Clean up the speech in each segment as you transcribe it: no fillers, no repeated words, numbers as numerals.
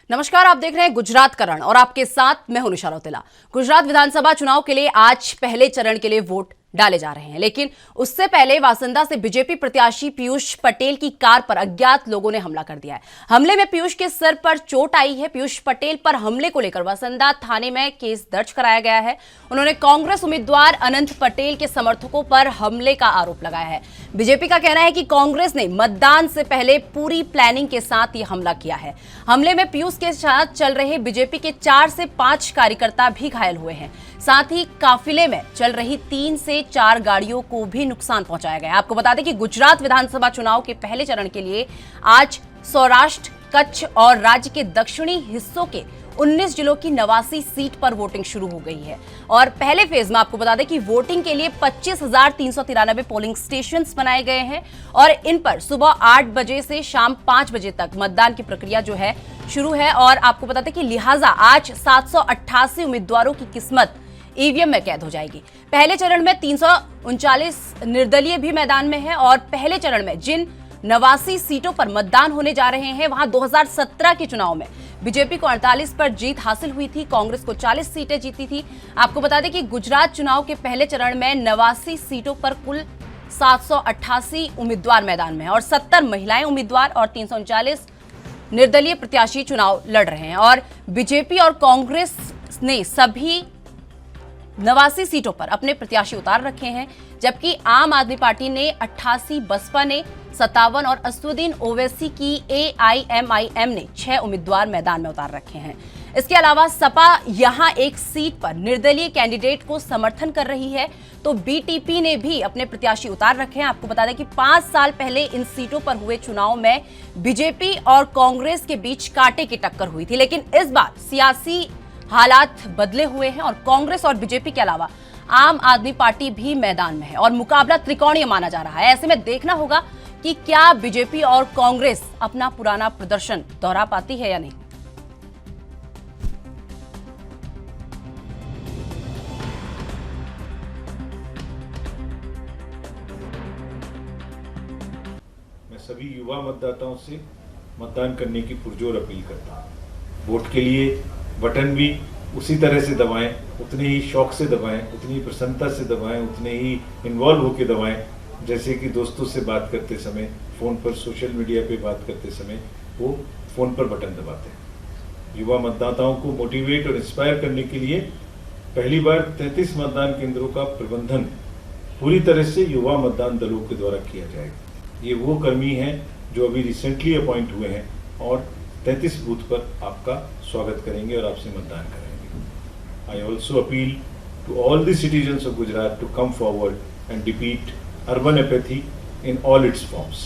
नमस्कार, आप देख रहे हैं गुजरात करण और आपके साथ मैं हूं निशा रौतेला। गुजरात विधानसभा चुनाव के लिए आज पहले चरण के लिए वोट डाले जा रहे हैं, लेकिन उससे पहले वासंदा से बीजेपी प्रत्याशी पीयूष पटेल की कार पर अज्ञात लोगों ने हमला कर दिया है। हमले में पीयूष के सर पर चोट आई है। पीयूष पटेल पर हमले को लेकर वासंदा थाने में केस दर्ज कराया गया है। उन्होंने कांग्रेस उम्मीदवार अनंत पटेल के समर्थकों पर हमले का आरोप लगाया है। बीजेपी का कहना है कि कांग्रेस ने मतदान से पहले पूरी प्लानिंग के साथ यह हमला किया है। हमले में पीयूष के साथ चल रहे बीजेपी के 4 से 5 कार्यकर्ता भी घायल हुए हैं। साथ ही काफिले में चल रही 3 से 4 गाड़ियों को भी नुकसान पहुंचाया गया है। आपको बता दें कि गुजरात विधानसभा चुनाव के पहले चरण के लिए आज सौराष्ट्र, कच्छ और राज्य के दक्षिणी हिस्सों के 19 जिलों की 89 सीट पर वोटिंग शुरू हो गई है। और पहले फेज में आपको बता दें कि वोटिंग के लिए 25,393 पोलिंग स्टेशन बनाए गए हैं और इन पर सुबह 8 बजे से शाम 5 बजे तक मतदान की प्रक्रिया जो है शुरू है। और आपको बता दें कि लिहाजा आज 788 उम्मीदवारों की किस्मत ईवीएम में कैद हो जाएगी। पहले चरण में 339 निर्दलीय भी मैदान में है और पहले चरण में जिन 89 सीटों पर मतदान होने जा रहे हैं, वहां 2017 के चुनाव में बीजेपी को 48 पर जीत हासिल हुई थी, कांग्रेस को 40 सीटें जीती थी। आपको बता दें कि गुजरात चुनाव के पहले चरण में 89 सीटों पर कुल 788 उम्मीदवार मैदान में है और 70 महिलाएं उम्मीदवार और 339 निर्दलीय प्रत्याशी चुनाव लड़ रहे हैं। और बीजेपी और कांग्रेस ने सभी 89 सीटों पर अपने प्रत्याशी उतार रखे हैं, जबकि आम आदमी पार्टी ने 88, बसपा ने 57 और असदुद्दीन ओवैसी की एआईएमआईएम ने 6 उम्मीदवार मैदान में उतार रखे हैं। इसके अलावा सपा यहां एक सीट पर निर्दलीय कैंडिडेट को समर्थन कर रही है, तो बीटीपी ने भी अपने प्रत्याशी उतार रखे हैं। आपको बता दें कि 5 साल पहले इन सीटों पर हुए चुनाव में बीजेपी और कांग्रेस के बीच कांटे की टक्कर हुई थी, लेकिन इस बार सियासी हालात बदले हुए हैं और कांग्रेस और बीजेपी के अलावा आम आदमी पार्टी भी मैदान में है और मुकाबला त्रिकोणीय माना जा रहा है। ऐसे में देखना होगा कि क्या बीजेपी और कांग्रेस अपना पुराना प्रदर्शन दोहरा पाती है या नहीं। मैं सभी युवा मतदाताओं से मतदान करने की पुरजोर अपील करता हूं। वोट के लिए बटन भी उसी तरह से दबाएं, उतने ही शौक से दबाएं, उतनी ही प्रसन्नता से दबाएं, उतने ही इन्वॉल्व होकर दबाएं जैसे कि दोस्तों से बात करते समय, फ़ोन पर, सोशल मीडिया पे बात करते समय वो फ़ोन पर बटन दबाते हैं। युवा मतदाताओं को मोटिवेट और इंस्पायर करने के लिए पहली बार 33 मतदान केंद्रों का प्रबंधन पूरी तरह से युवा मतदान दलों के द्वारा किया जाएगा। ये वो कर्मी हैं जो अभी रिसेंटली अपॉइंट हुए हैं और 33 बूथ पर आपका स्वागत करेंगे और आपसे मतदान करेंगे। I also appeal to all the citizens of Gujarat to come forward and defeat urban apathy in all its forms.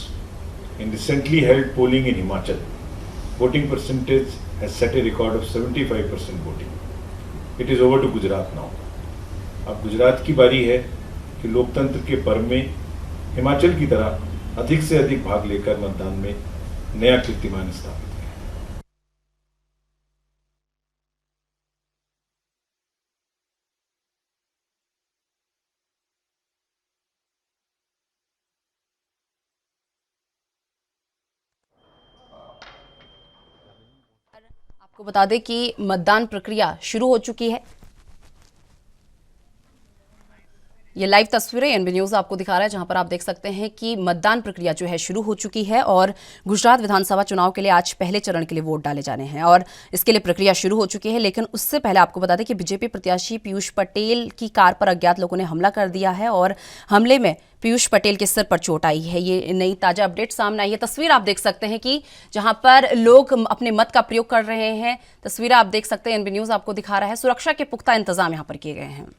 In recently held polling in Himachal, voting percentage has set a record of 75% voting. It is over to Gujarat now. अब गुजरात की बारी है कि लोकतंत्र के पर्व में हिमाचल की तरह अधिक से अधिक भाग लेकर मतदान में नया कीर्तिमान स्थापित करें। आपको बता दें कि मतदान प्रक्रिया शुरू हो चुकी है। ये लाइव तस्वीरें एनबी न्यूज़ आपको दिखा रहा है, जहां पर आप देख सकते हैं कि मतदान प्रक्रिया जो है शुरू हो चुकी है और गुजरात विधानसभा चुनाव के लिए आज पहले चरण के लिए वोट डाले जाने हैं और इसके लिए प्रक्रिया शुरू हो चुकी है। लेकिन उससे पहले आपको बता दें कि बीजेपी प्रत्याशी पीयूष पटेल की कार पर अज्ञात लोगों ने हमला कर दिया है और हमले में पीयूष पटेल के सिर पर चोट आई है। ये नई ताजा अपडेट सामने आई है। तस्वीर आप देख सकते हैं कि जहां पर लोग अपने मत का प्रयोग कर रहे हैं। तस्वीर आप देख सकते हैं, एनबी न्यूज़ आपको दिखा रहा है। सुरक्षा के पुख्ता इंतजाम यहाँ पर किए गए हैं।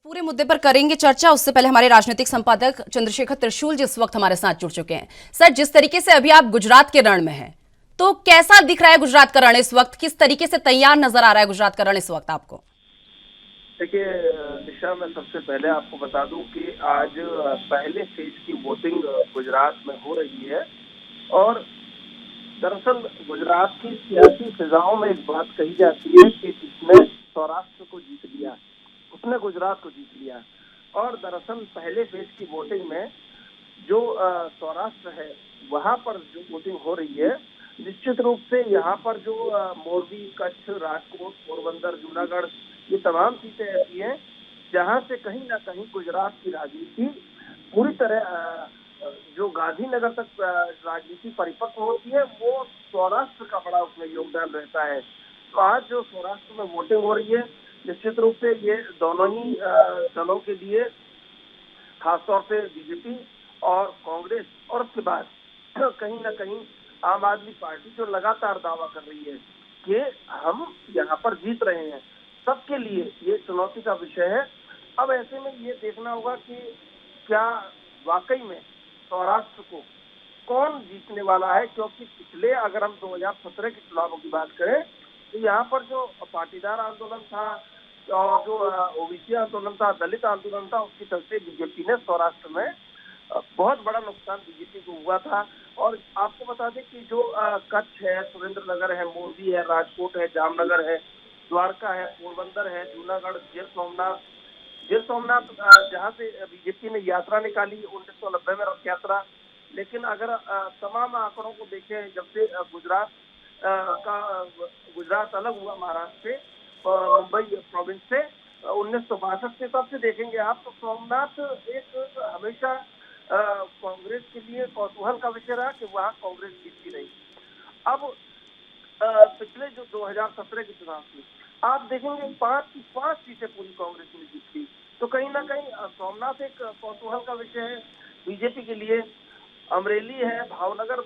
पूरे मुद्दे पर करेंगे चर्चा, उससे पहले हमारे राजनीतिक संपादक चंद्रशेखर त्रिशूल जी इस वक्त हमारे साथ जुड़ चुके हैं। सर, जिस तरीके से अभी आप गुजरात के रण में हैं, तो कैसा दिख रहा है गुजरात का रण इस वक्त? किस तरीके से तैयार नजर आ रहा है गुजरात का रण इस वक्त आपको? देखिए निशा, मैं सबसे पहले आपको बता दूं कि आज पहले फेज की वोटिंग गुजरात में हो रही है और दरअसल गुजरात की सियासी फिजाओं में एक बात कही जाती है कि जिसने सौराष्ट्र को जीत लिया उसने गुजरात को जीत लिया। और दरअसल पहले फेज की वोटिंग में जो सौराष्ट्र है वहां पर जो वोटिंग हो रही है, निश्चित रूप से यहाँ पर जो मोरबी, कच्छ, राजकोट, पोरबंदर, जूनागढ़, ये तमाम सीटें ऐसी हैं जहां से कहीं ना कहीं गुजरात की राजनीति पूरी तरह जो गांधीनगर तक राजनीति परिपक्व होती है, वो सौराष्ट्र का बड़ा उसमें योगदान रहता है। तो आज जो सौराष्ट्र में वोटिंग हो रही है, निश्चित रूप से ये दोनों ही दलों के लिए, खासतौर से बीजेपी और कांग्रेस, और उसके बाद कहीं ना कहीं आम आदमी पार्टी जो लगातार दावा कर रही है कि हम यहाँ पर जीत रहे हैं, सबके लिए ये चुनौती का विषय है। अब ऐसे में ये देखना होगा कि क्या वाकई में सौराष्ट्र को कौन जीतने वाला है, क्योंकि पिछले अगर हम 2017 के चुनावों की बात करें तो यहाँ पर जो पाटीदार आंदोलन था और जो ओबीसी आंदोलन था, दलित आंदोलन था, उसके चलते बीजेपी ने सौराष्ट्र में बहुत बड़ा नुकसान बीजेपी को हुआ था। और आपको बता दें कि जो कच्छ है, सुरेंद्रनगर है, मोरबी है, राजकोट है, जामनगर है, द्वारका है, पोरबंदर है, जूनागढ़, गिर सोमनाथ जहाँ से बीजेपी ने यात्रा निकाली 1990 में, रथ यात्रा। लेकिन अगर तमाम आंकड़ों को देखें, जब से गुजरात अलग हुआ महाराष्ट्र से, मुंबई प्रोविंस से 1962 से, तब से देखेंगे आप तो सोमनाथ एक हमेशा कांग्रेस के लिए कौतूहल का विषय रहा कि वहाँ कांग्रेस जीतती रही। अब पिछले जो 2017 के चुनाव थी, आप देखेंगे 5 सीटें पूरी कांग्रेस ने जीती। तो कहीं ना कहीं सोमनाथ एक कौतूहल का विषय है बीजेपी के लिए। अमरेली है, भावनगर,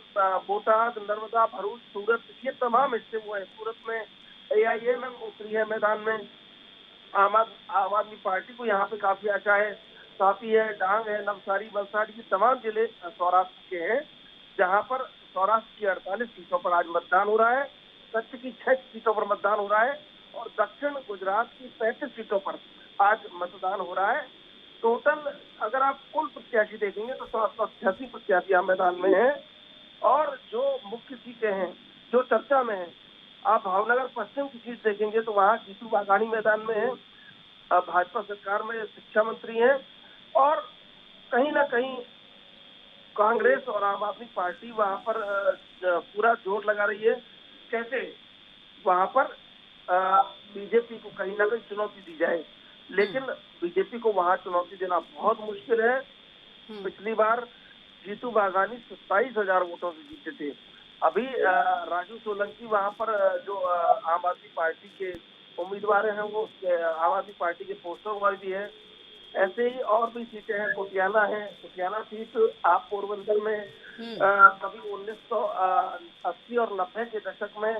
बोटाद, नर्मदा, भरूच, सूरत, ये तमाम हिस्से वो है। सूरत में AIMM उतरी है मैदान में। आम आदमी पार्टी को यहाँ पे काफी आशा है। तापी है, डांग है, नवसारी, वलसाड़, ये तमाम जिले सौराष्ट्र के हैं जहाँ पर सौराष्ट्र की 48 सीटों पर आज मतदान हो रहा है, कच्छ की 6 सीटों पर मतदान हो रहा है और दक्षिण गुजरात की 35 सीटों पर आज मतदान हो रहा है। टोटल अगर आप कुल प्रत्याशी देखेंगे तो 188 प्रत्याशी यहाँ मैदान में हैं। और जो मुख्य सीटें हैं जो चर्चा में है, आप भावनगर पश्चिम की सीट देखेंगे तो वहाँ जीतू वाघानी मैदान में है, भाजपा सरकार में शिक्षा मंत्री हैं। और कहीं ना कहीं कांग्रेस और आम आदमी पार्टी वहां पर पूरा जोर लगा रही है कैसे वहां पर बीजेपी को कहीं ना कहीं चुनौती दी जाए। लेकिन बीजेपी को वहां चुनौती देना बहुत मुश्किल है। पिछली बार जीतू वाघानी 27,000 वोटों से जीते थे। अभी राजू सोलंकी वहां पर जो आम आदमी पार्टी के उम्मीदवार हैं, वो आम आदमी पार्टी के पोस्टर बॉय भी है। ऐसे ही और भी सीटें हैं, कुटियाना है, कुटियाना सीट आप पोरबंदर में कभी 1980 और 90 के दशक में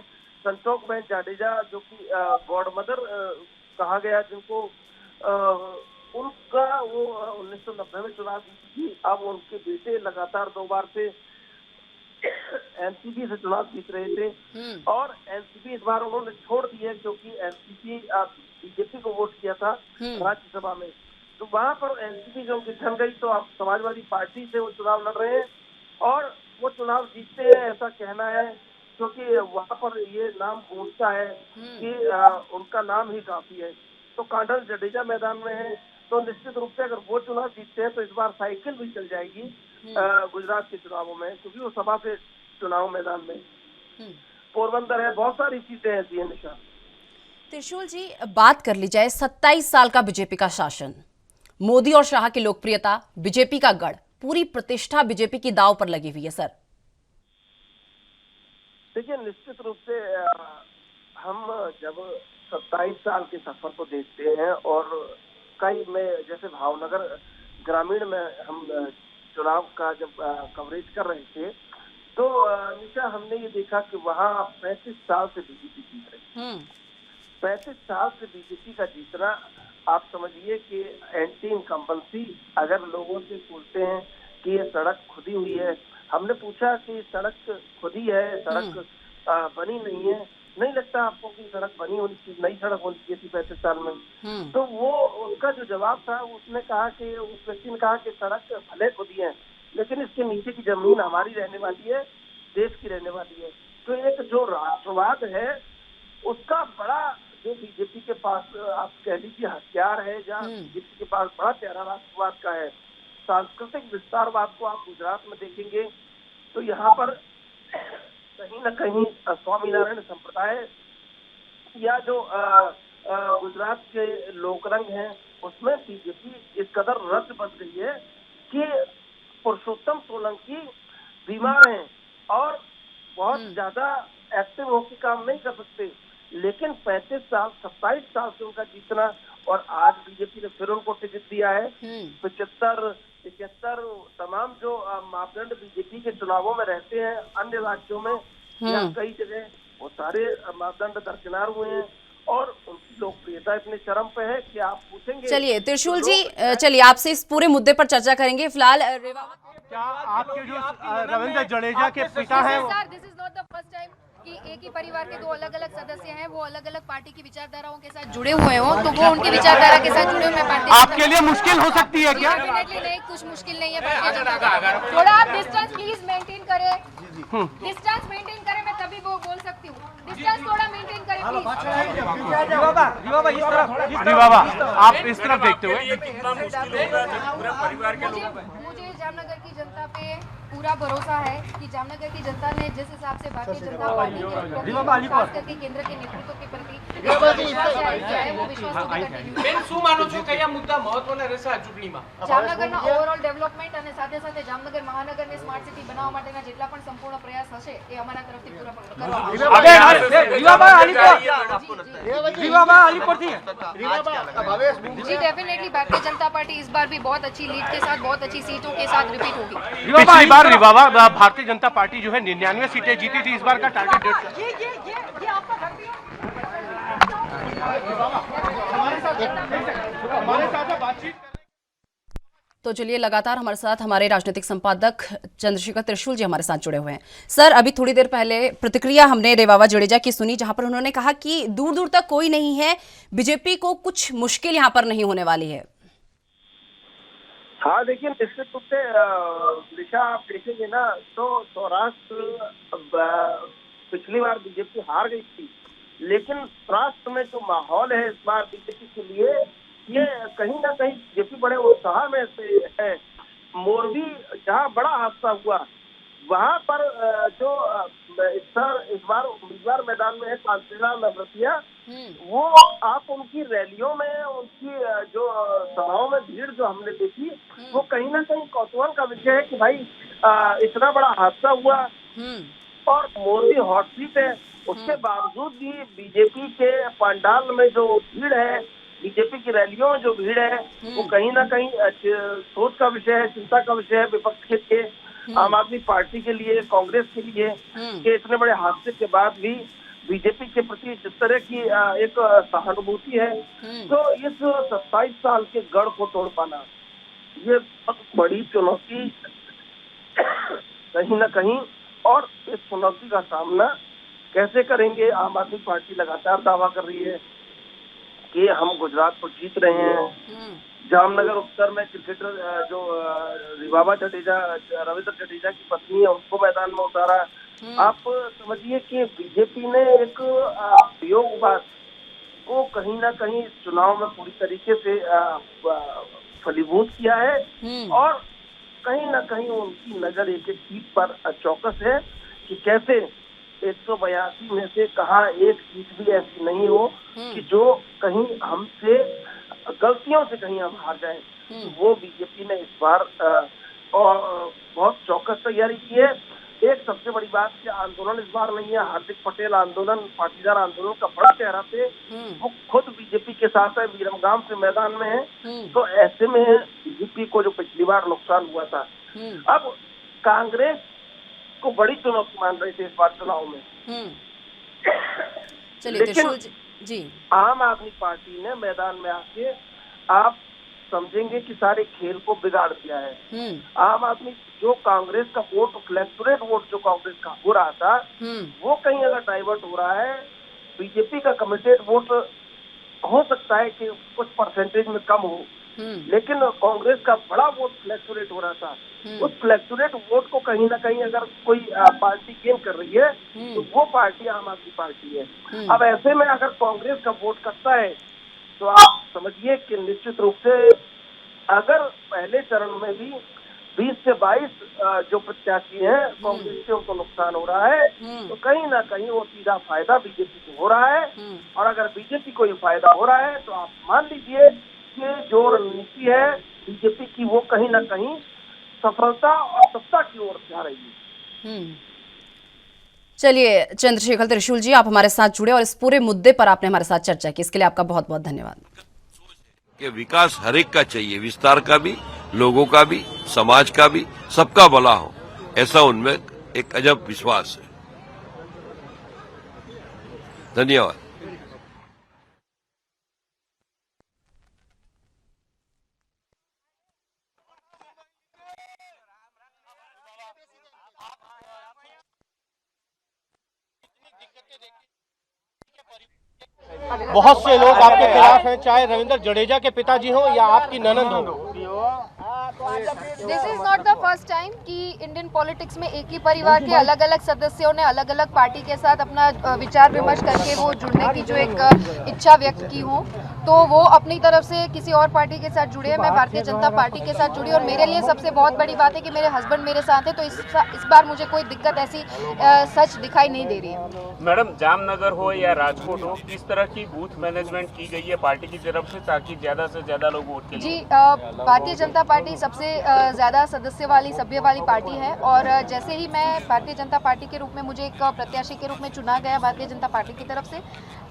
संतोष बहन जाडेजा, जो कि गॉड मदर कहा गया जिनको, उनका वो 1990 में चुनाव जीती। अब उनके बेटे लगातार 2 बार से एनसीपी से चुनाव जीत रहे थे और एनसीपी इस बार उन्होंने छोड़ दी है क्योंकि एनसीपी बीजेपी को वोट किया था राज्यसभा में। तो वहां पर एनसीपी जब बिछड़ गई तो अब समाजवादी पार्टी से वो चुनाव लड़ रहे हैं और वो चुनाव जीतते हैं, ऐसा कहना है, क्योंकि वहां पर ये नाम गूंजता है कि उनका नाम ही काफी है। तो कांडल जडेजा मैदान में है, तो निश्चित रूप से अगर वो चुनाव जीतते हैं तो इस बार साइकिल भी चल जाएगी गुजरात के चुनावों में, क्योंकि वो सभा से चुनाव मैदान में। पोरबंदर है, बहुत सारी सीटें ऐसी हैं। निशा, त्रिशूल जी, बात कर ली जाए 27 साल का बीजेपी का शासन, मोदी और शाह की लोकप्रियता, बीजेपी का गढ़, पूरी प्रतिष्ठा बीजेपी की दांव पर लगी हुई है। सर देखिए, निश्चित रूप से हम जब 27 साल के सफर को देखते हैं और कई में जैसे भावनगर ग्रामीण में हम चुनाव का जब कवरेज कर रहे थे तो निशा हमने ये देखा कि वहाँ 35 साल से बीजेपी जीत रही। 35 साल से बीजेपी का जीतना, आप समझिए कि एंटी इनकम्बेंसी। अगर लोगों से पूछते हैं कि ये सड़क खुदी हुई है, हमने पूछा कि सड़क खुदी है, सड़क बनी नहीं है, नहीं लगता आपको कि सड़क बनी होनी चाहिए, नई सड़क होनी चाहिए थी 35 साल में? तो वो उसका जो जवाब था, उसने कहा कि उस व्यक्ति ने कहा कि सड़क भले खुदी है लेकिन इसके नीचे की जमीन हमारी रहने वाली है देश की रहने वाली है। तो एक जो राष्ट्रवाद है उसका बड़ा, जो बीजेपी के पास आप कह लीजिए हथियार है, या बीजेपी के पास बड़ा प्यारा राष्ट्रवाद का है। सांस्कृतिक विस्तारवाद को आप गुजरात में देखेंगे तो यहाँ पर कहीं न कहीं स्वामीनारायण संप्रदाय या जो गुजरात के लोकरंग हैं उसमें बीजेपी इस कदर रद्द बन गई है कि पुरुषोत्तम सोलंकी बीमार हैं और बहुत ज्यादा एक्टिव होकर काम नहीं कर सकते, लेकिन 35 साल 27 साल से उनका जीतना, और आज बीजेपी ने फिर उनको टिकट दिया है। 75 71 तमाम जो मापदंड बीजेपी के चुनावों में रहते हैं अन्य राज्यों में या कई जगह, वो सारे मापदंड दरकिनार हुए हैं और उनकी लोकप्रियता इतने चरम पे है कि आप पूछेंगे। चलिए त्रिशूल जी, चलिए आपसे इस पूरे मुद्दे पर चर्चा करेंगे। फिलहाल क्या आपके जो रविंद्र जडेजा के पिता हैं, this is not the first time कि एक ही परिवार के दो अलग अलग सदस्य हैं, वो अलग अलग पार्टी की विचारधाराओं के साथ जुड़े हुए हों, तो वो उनकी विचारधारा के साथ जुड़े हुए पार्टी आपके लिए मुश्किल हो सकती है क्या? डेफिनेटली नहीं, कुछ मुश्किल नहीं है। थोड़ा आप डिस्टेंस प्लीज मेंटेन करें, डिस्टेंस मेंटेन करें, मैं तभी वो बोल सकती हूँ। डिस्टेंस थोड़ा मेंटेन करें प्लीज। बाबा आप इस तरफ देखते हुए, मुझे जामनगर की जनता पे पूरा भरोसा है कि जामनगर की जनता ने जिस हिसाब से भारतीय जनता पार्टी के प्रति, खास करके केंद्र के नेतृत्व के प्रति विश्वास जाहिर किया है, वो विश्वास तो कंटिन्यू। શું માનો છો કયા મુદ્દા મહત્વના રહેશે આ ચૂંટણીમાં? જામનગરના ઓવરઓલ ડેવલપમેન્ટ અને સાથે સાથે જામનગર મહાનગરને સ્માર્ટ સિટી બનાવવા માટેના જેટલા પણ સંપૂર્ણ પ્રયાસ હશે એ અમારા તરફથી પૂરા કરવામાં जी डेफिनेटली भारतीय जनता पार्टी इस बार भी बहुत अच्छी लीड के साथ, बहुत अच्छी सीटों के साथ रिपीट होगी। पिछली बार रिवावा भारतीय जनता पार्टी जो है 99 सीटें जीती थी, इस बार का टारगेट 150। तो चलिए, लगातार हमारे साथ हमारे राजनीतिक संपादक चंद्रशेखर त्रिशूल जी हमारे साथ जुड़े हुए हैं। सर, अभी थोड़ी देर पहले प्रतिक्रिया हमने रेवावा जडेजा की सुनी, जहां पर उन्होंने कहा कि दूर दूर तक कोई नहीं है, बीजेपी को कुछ मुश्किल यहां पर नहीं होने वाली है। हाँ देखिए, निश्चित रूप से दिशा आप देखेंगे ना तो सौराष्ट्र पिछली बार बीजेपी हार गई थी, लेकिन सौराष्ट्र में जो माहौल है इस बार बीजेपी के लिए, ये कहीं ना कहीं बीजेपी बड़े उत्साह में से है। मोरबी जहाँ बड़ा हादसा हुआ वहाँ पर जो इस बार उम्मीदवार मैदान में है कांतिलाल नवरतिया, वो आप उनकी रैलियों में, उनकी जो सभाओं में भीड़ जो हमने देखी, वो कहीं ना कहीं कौतूहल का विषय है कि भाई इतना बड़ा हादसा हुआ और मोरबी हॉट सीट है, उसके बावजूद भी बीजेपी के पंडाल में जो भीड़ है, बीजेपी की रैलियों में जो भीड़ है, वो कहीं ना कहीं सोच का विषय है, चिंता का विषय है विपक्ष के लिए, आम आदमी पार्टी के लिए, कांग्रेस के लिए, कि इतने बड़े हादसे के बाद भी बीजेपी के प्रति जिस तरह की एक सहानुभूति है, तो इस 27 साल के गढ़ को तोड़ पाना ये बहुत बड़ी चुनौती कहीं ना कहीं, और इस चुनौती का सामना कैसे करेंगे? आम आदमी पार्टी लगातार दावा कर रही है कि हम गुजरात को जीत रहे हैं। जामनगर उत्तर में क्रिकेटर जो रिवावा जडेजा, रविंद्र जडेजा की पत्नी है, उनको मैदान में उतारा। आप समझिए कि बीजेपी ने एक प्रयोगबाज को कहीं ना कहीं चुनाव में पूरी तरीके से फलीभूत किया है, और कहीं ना कहीं उनकी नजर एक एक सीट पर चौकस है कि कैसे 182 में से कहाँ एक सीट भी ऐसी नहीं हो कि जो कहीं हमसे गलतियों से कहीं हम हार जाएं। वो बीजेपी ने इस बार बहुत चौकस तैयारी की है। एक सबसे बड़ी बात कि आंदोलन इस बार नहीं है, हार्दिक पटेल आंदोलन, पाटीदार आंदोलन का बड़ा चेहरा थे, वो खुद बीजेपी के साथ है, विरमगाम से मैदान में है, तो ऐसे में बीजेपी को जो पिछली बार नुकसान हुआ था, अब कांग्रेस को बड़ी चुनौती मान रहे थे इस बार चुनाव में। चलिए त्रिशूल जी, आम आदमी पार्टी ने मैदान में आके आप समझेंगे कि सारे खेल को बिगाड़ दिया है। आम आदमी जो कांग्रेस का वोट, इलेक्टोरेट वोट जो कांग्रेस का हो रहा था, वो कहीं अगर डाइवर्ट हो रहा है, बीजेपी का कमिटेड वोट हो सकता है कि कुछ परसेंटेज में कम हो, लेकिन कांग्रेस का बड़ा वोट फ्लैक्चुरेट हो रहा था। उस फ्लैक्चुरेट वोट को कहीं ना कहीं अगर कोई पार्टी गेन कर रही है तो वो पार्टी आम आदमी पार्टी है। अब ऐसे में अगर कांग्रेस का वोट कटता है तो आप समझिए कि निश्चित रूप से अगर पहले चरण में भी 20 से 22 जो प्रत्याशी हैं कांग्रेस के उनको नुकसान हो रहा है तो कहीं ना कहीं वो सीधा फायदा बीजेपी को हो रहा है। और अगर बीजेपी को ये फायदा हो रहा है तो आप मान लीजिए कि जो रणनीति है बीजेपी की वो कहीं ना कहीं सफलता और सत्ता की ओर जा रही है। चलिए चंद्रशेखर त्रिशूल जी, आप हमारे साथ जुड़े और इस पूरे मुद्दे पर आपने हमारे साथ चर्चा की, इसके लिए आपका बहुत बहुत धन्यवाद। कि विकास हर एक का चाहिए, विस्तार का भी, लोगों का भी, समाज का भी, सबका भला हो, ऐसा उनमें एक अजब विश्वास है। धन्यवाद। बहुत से लोग आपके खिलाफ हैं, चाहे रविंद्र जडेजा के पिताजी हो या आपकी ननंद हो। This is not the first time कि इंडियन पॉलिटिक्स में एक ही परिवार के अलग अलग सदस्यों ने अलग अलग पार्टी के साथ अपना विचार विमर्श करके वो जुड़ने की जो एक इच्छा व्यक्त की हो, तो वो अपनी तरफ से किसी और पार्टी के साथ जुड़े। मैं भारतीय जनता पार्टी के साथ जुड़ी और मेरे लिए सबसे बहुत बड़ी बात है कि मेरे हस्बैंड मेरे साथ है, तो इस बार मुझे कोई दिक्कत ऐसी सच दिखाई नहीं दे रही है। मैडम, जामनगर हो या राजकोट हो, किस तरह की बूथ मैनेजमेंट की गई है पार्टी की तरफ से ताकि ज्यादा से ज्यादा लोग वोट के लिए? जी, भारतीय जनता पार्टी सबसे ज्यादा सदस्य वाली सभ्य वाली पार्टी है और जैसे ही मैं भारतीय जनता पार्टी के रूप में मुझे एक प्रत्याशी के रूप में चुना गया भारतीय जनता पार्टी की तरफ से,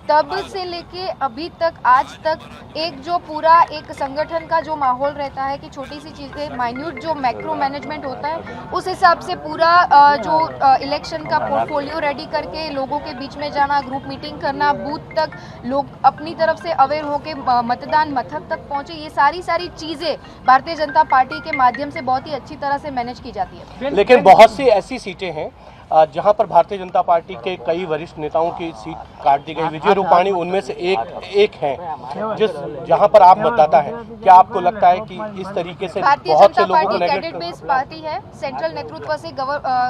तब से लेके अभी तक आज तक एक जो पूरा एक संगठन का जो माहौल रहता है कि छोटी सी चीज़ें माइन्यूट जो मैक्रो मैनेजमेंट होता है उस हिसाब से पूरा जो इलेक्शन का पोर्टफोलियो रेडी करके लोगों के बीच में जाना, ग्रुप मीटिंग करना, बूथ तक लोग अपनी तरफ से अवेयर होके मतदान मथक तक पहुंचे, ये सारी चीज़ें भारतीय जनता पार्टी के माध्यम से बहुत ही अच्छी तरह से मैनेज की जाती है। लेकिन बहुत सी ऐसी सीटें हैं जहां पर भारतीय जनता पार्टी के कई वरिष्ठ नेताओं की सीट काट दी गई। विजय रूपाणी उनमें से एक हैं, जहां पर आप मतदाता है, क्या आपको लगता है कि इस तरीके से बहुत से लोगों को कैंडिडेट बेस्ड पार्टी है, सेंट्रल नेतृत्व से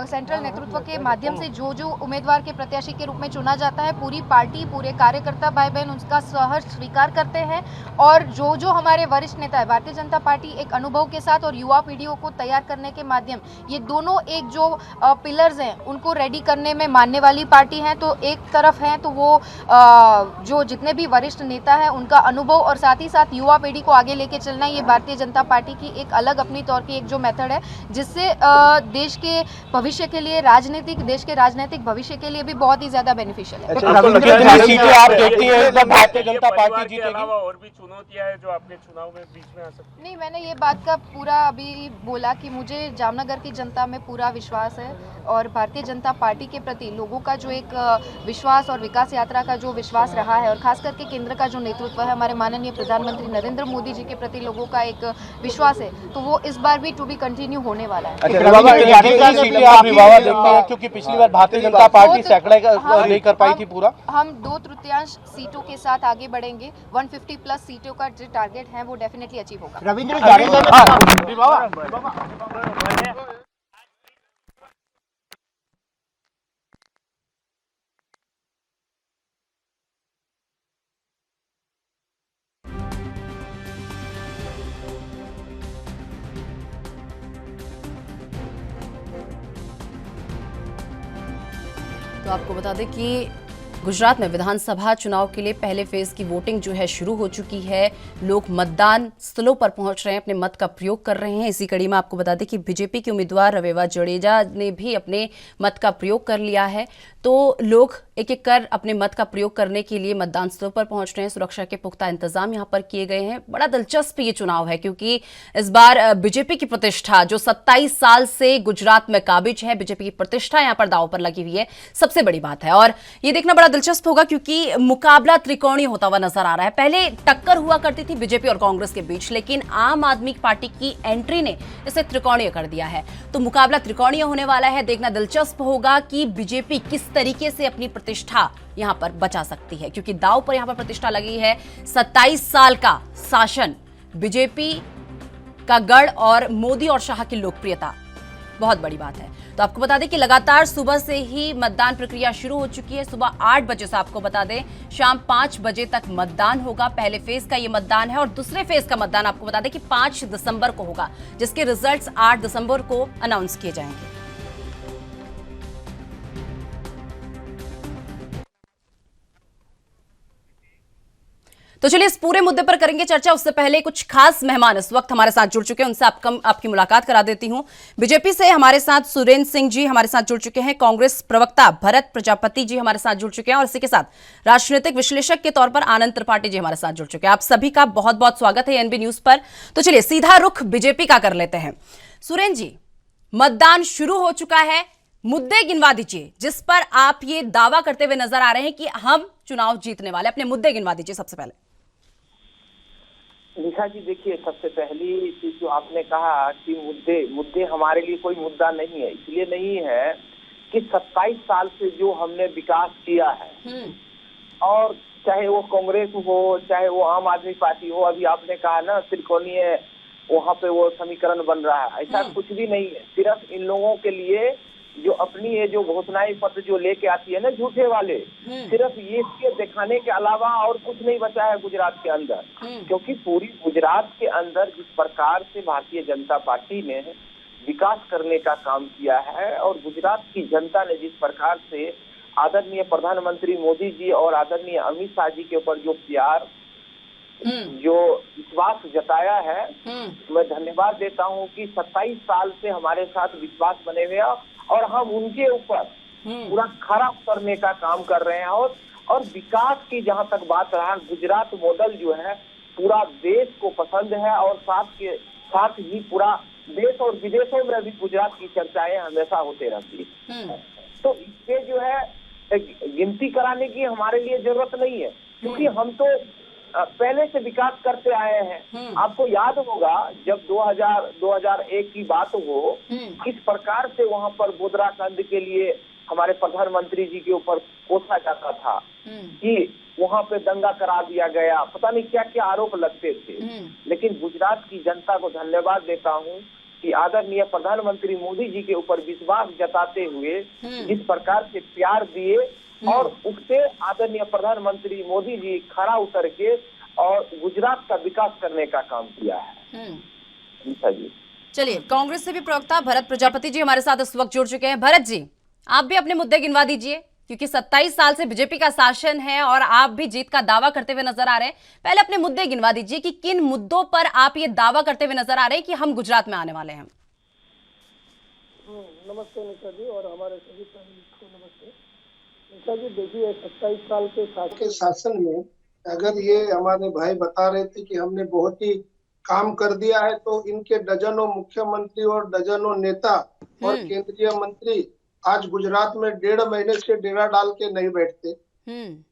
सेंट्रल नेतृत्व के माध्यम से जो उम्मीदवार के प्रत्याशी के रूप में चुना जाता है, पूरी पार्टी पूरे कार्यकर्ता भाई बहन उसका सहर्ष स्वीकार करते हैं। और जो हमारे वरिष्ठ नेता है, भारतीय जनता पार्टी एक अनुभव के साथ और युवा पीढ़ियों को तैयार करने के माध्यम, ये दोनों एक जो पिलर्स हैं उनको रेडी करने में मानने वाली पार्टी है। तो एक तरफ है तो वो जो जितने भी वरिष्ठ नेता हैं उनका अनुभव और साथ ही साथ युवा पीढ़ी को आगे लेके चलना, ये भारतीय जनता पार्टी की एक अलग अपनी तौर की एक जो मेथड है जिससे देश के भविष्य के लिए देश के राजनीतिक भविष्य के लिए भी बहुत ही ज्यादा बेनिफिशियल है। सीटें आप देखती हैं भारतीय जनता पार्टी जीतेगी? और भी चुनौतियां हैं जो आपके चुनाव में बीच में आ सकती? नहीं, मैंने ये बात का पूरा अभी बोला कि मुझे जामनगर की जनता में पूरा विश्वास है और भारतीय जनता पार्टी के प्रति लोगों का जो एक विश्वास और विकास यात्रा का जो विश्वास रहा है और खास करके केंद्र का जो नेतृत्व है, हमारे माननीय प्रधानमंत्री नरेंद्र मोदी जी के प्रति लोगों का एक विश्वास है, तो वो इस बार भी टू बी कंटिन्यू होने वाला है। क्योंकि पिछली बार भारतीय जनता पार्टी सैकड़े नहीं कर पाई थी पूरा। हम 2/3 सीटों के साथ आगे बढ़ेंगे, 150 प्लस सीटों का जो टारगेट है वो डेफिनेटली अचीव होगा। रविंद्र तो आपको बता दें कि गुजरात में विधानसभा चुनाव के लिए पहले फेज की वोटिंग जो है शुरू हो चुकी है। लोग मतदान स्थलों पर पहुंच रहे हैं, अपने मत का प्रयोग कर रहे हैं। इसी कड़ी में आपको बता दें कि बीजेपी के उम्मीदवार रविंद्र जडेजा ने भी अपने मत का प्रयोग कर लिया है। तो लोग एक एक कर अपने मत का प्रयोग करने के लिए मतदान स्थलों पर पहुंच रहे हैं। सुरक्षा के पुख्ता इंतजाम यहां पर किए गए हैं। बड़ा दिलचस्प ये चुनाव है क्योंकि इस बार बीजेपी की प्रतिष्ठा जो 27 साल से गुजरात में काबिज है, बीजेपी की प्रतिष्ठा यहां पर दांव पर लगी हुई है, सबसे बड़ी बात है। और ये देखना बड़ा दिलचस्प होगा क्योंकि मुकाबला त्रिकोणीय होता हुआ नजर आ रहा है। पहले टक्कर हुआ करती थी बीजेपी और कांग्रेस के बीच, लेकिन आम आदमी पार्टी की एंट्री ने इसे त्रिकोणीय कर दिया है। तो मुकाबला त्रिकोणीय होने वाला है। देखना दिलचस्प होगा कि बीजेपी किस तरीके से अपनी प्रतिष्ठा यहां पर बचा सकती है, क्योंकि दांव पर यहां पर प्रतिष्ठा लगी है। 27 साल का शासन बीजेपी का गढ़ और मोदी और शाह की लोकप्रियता बहुत बड़ी बात है। तो आपको बता दें कि लगातार सुबह से ही मतदान प्रक्रिया शुरू हो चुकी है। सुबह 8 बजे से आपको बता दें शाम 5 बजे तक मतदान होगा। पहले फेज का ये मतदान है और दूसरे फेज का मतदान आपको बता दें कि 5 दिसंबर को होगा, जिसके रिजल्ट्स 8 दिसंबर को अनाउंस किए जाएंगे। तो चलिए इस पूरे मुद्दे पर करेंगे चर्चा। उससे पहले कुछ खास मेहमान इस वक्त हमारे साथ जुड़ चुके हैं, उनसे आपकी मुलाकात करा देती हूं। बीजेपी से हमारे साथ सुरेंद्र सिंह जी हमारे साथ जुड़ चुके हैं, कांग्रेस प्रवक्ता भरत प्रजापति जी हमारे साथ जुड़ चुके हैं और इसी के साथ राजनीतिक विश्लेषक के तौर पर आनंद त्रिपाठी जी हमारे साथ जुड़ चुके हैं। आप सभी का बहुत बहुत स्वागत है एनबी न्यूज पर। तो चलिए सीधा रुख बीजेपी का कर लेते हैं। सुरेंद्र जी, मतदान शुरू हो चुका है, मुद्दे गिनवा दीजिए जिस पर आप ये दावा करते हुए नजर आ रहे हैं कि हम चुनाव जीतने वाले। अपने मुद्दे गिनवा दीजिए सबसे पहले। निशा जी, देखिए, सबसे पहली चीज जो आपने कहा कि मुद्दे हमारे लिए कोई मुद्दा नहीं है। इसलिए नहीं है कि 27 साल से जो हमने विकास किया है, और चाहे वो कांग्रेस हो चाहे वो आम आदमी पार्टी हो, अभी आपने कहा ना त्रिकोणीय वहाँ पे वो समीकरण बन रहा है, ऐसा कुछ भी नहीं है। सिर्फ इन लोगों के लिए जो अपनी ये जो घोषणाएं पत्र जो लेके आती है ना झूठे वाले, सिर्फ ये इसके दिखाने के अलावा और कुछ नहीं बचा है गुजरात के अंदर। क्योंकि पूरी गुजरात के अंदर जिस प्रकार से भारतीय जनता पार्टी ने विकास करने का काम किया है और गुजरात की जनता ने जिस प्रकार से आदरणीय प्रधानमंत्री मोदी जी और आदरणीय अमित शाह जी के ऊपर जो प्यार जो विश्वास जताया है, मैं धन्यवाद देता हूं कि 27 साल से हमारे साथ विश्वास बने हुए और हम उनके ऊपर पूरा खरा उतरने का काम कर रहे हैं। और विकास की जहां तक बात रहा, गुजरात मॉडल जो है पूरा देश को पसंद है और साथ ही पूरा देश और विदेशों में भी गुजरात की चर्चाएं हमेशा होते रहती है। तो इससे जो है गिनती कराने की हमारे लिए जरूरत नहीं है, क्योंकि हम तो पहले से विकास करते आए हैं। आपको याद होगा जब 2001 की बात हो, किस प्रकार से वहां पर बुंदेलखंड के लिए हमारे प्रधानमंत्री जी के ऊपर कोसा जाता था कि वहां पे दंगा करा दिया गया, पता नहीं क्या क्या आरोप लगते थे। लेकिन गुजरात की जनता को धन्यवाद देता हूं कि आदरणीय प्रधानमंत्री मोदी जी के ऊपर विश्वास जताते हुए जिस प्रकार से प्यार दिए और उससे आदरणीय प्रधानमंत्री मोदी जी खरा उतर के और गुजरात का विकास करने का काम किया है। जी चलिए, कांग्रेस से भी प्रवक्ता भरत प्रजापति जी हमारे साथ इस वक्त जुड़ चुके हैं। भरत जी, आप भी अपने मुद्दे गिनवा दीजिए, क्योंकि 27 साल से बीजेपी का शासन है और आप भी जीत का दावा करते हुए नजर आ रहे हैं। पहले अपने मुद्दे गिनवा दीजिए कि किन मुद्दों पर आप ये दावा करते हुए नजर आ रहे हैं कि हम गुजरात में आने वाले हैं। नमस्ते निशा जी और हमारे सभी को नमस्ते। निशा जी, देखिए 27 साल के शासन में अगर ये हमारे भाई बता रहे थे कि हमने बहुत ही काम कर दिया है, तो इनके डजनों मुख्यमंत्री और डजनों नेता और केंद्रीय मंत्री आज गुजरात में 1.5 महीने से डेरा डाल के नहीं बैठते।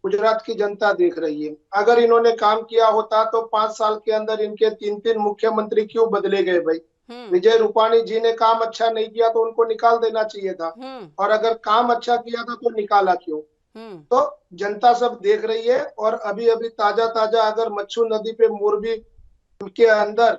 गुजरात की जनता देख रही है। अगर इन्होंने काम किया होता तो 5 साल के अंदर इनके 3-3 मुख्यमंत्री क्यों बदले गए भाई? विजय रूपाणी जी ने काम अच्छा नहीं किया तो उनको निकाल देना चाहिए था, और अगर काम अच्छा किया था तो निकाला क्यों? तो जनता सब देख रही है। और अभी अभी ताजा अगर मच्छू नदी पे मोरबी के अंदर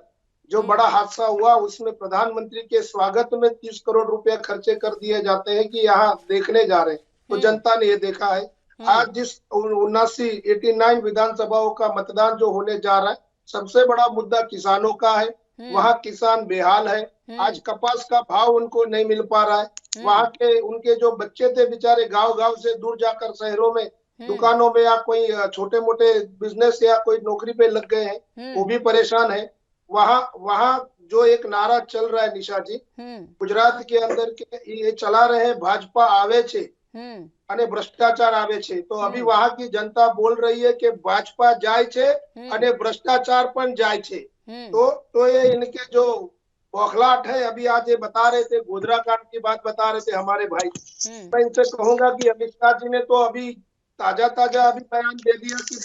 जो बड़ा हादसा हुआ, उसमें प्रधानमंत्री के स्वागत में 30 करोड़ रुपए खर्चे कर दिए जाते हैं कि यहाँ देखने जा रहे हैं, तो जनता ने ये देखा है। आज जिस 89 विधानसभाओं का मतदान जो होने जा रहा है, सबसे बड़ा मुद्दा किसानों का है। वहाँ किसान बेहाल है। आज कपास का भाव उनको नहीं मिल पा रहा है। वहाँ के उनके जो बच्चे थे बेचारे गांव से दूर जाकर शहरों में दुकानों में या कोई छोटे मोटे बिजनेस या कोई नौकरी पे लग गए हैं, वो भी परेशान है। वहाँ जो एक नारा चल रहा है निशा जी, गुजरात के अंदर के ये चला रहे हैं, भाजपा आवे छे અને ભ્રષ્ટાચાર આવે છે। तो अभी वहाँ की जनता बोल रही है कि भाजपा जाए छे અને भ्रष्टाचार पण जाए छे। तो ये इनके जो बौखलाहट है, अभी आज ये बता रहे थे, गोधरा कांड की बात बता रहे थे हमारे भाई। मैं इनसे कहूंगा कि अमित शाह जी ने तो अभी ताजा अभी बयान दे दिया कि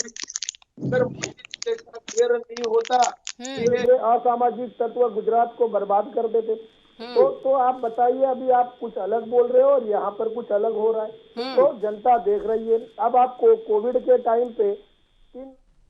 अगर क्लियर नहीं होता ये असामाजिक तत्व गुजरात को बर्बाद कर देते। तो आप बताइए, अभी आप कुछ अलग बोल रहे हो और यहाँ पर कुछ अलग हो रहा है। तो जनता देख रही है। अब आपको कोविड के टाइम पे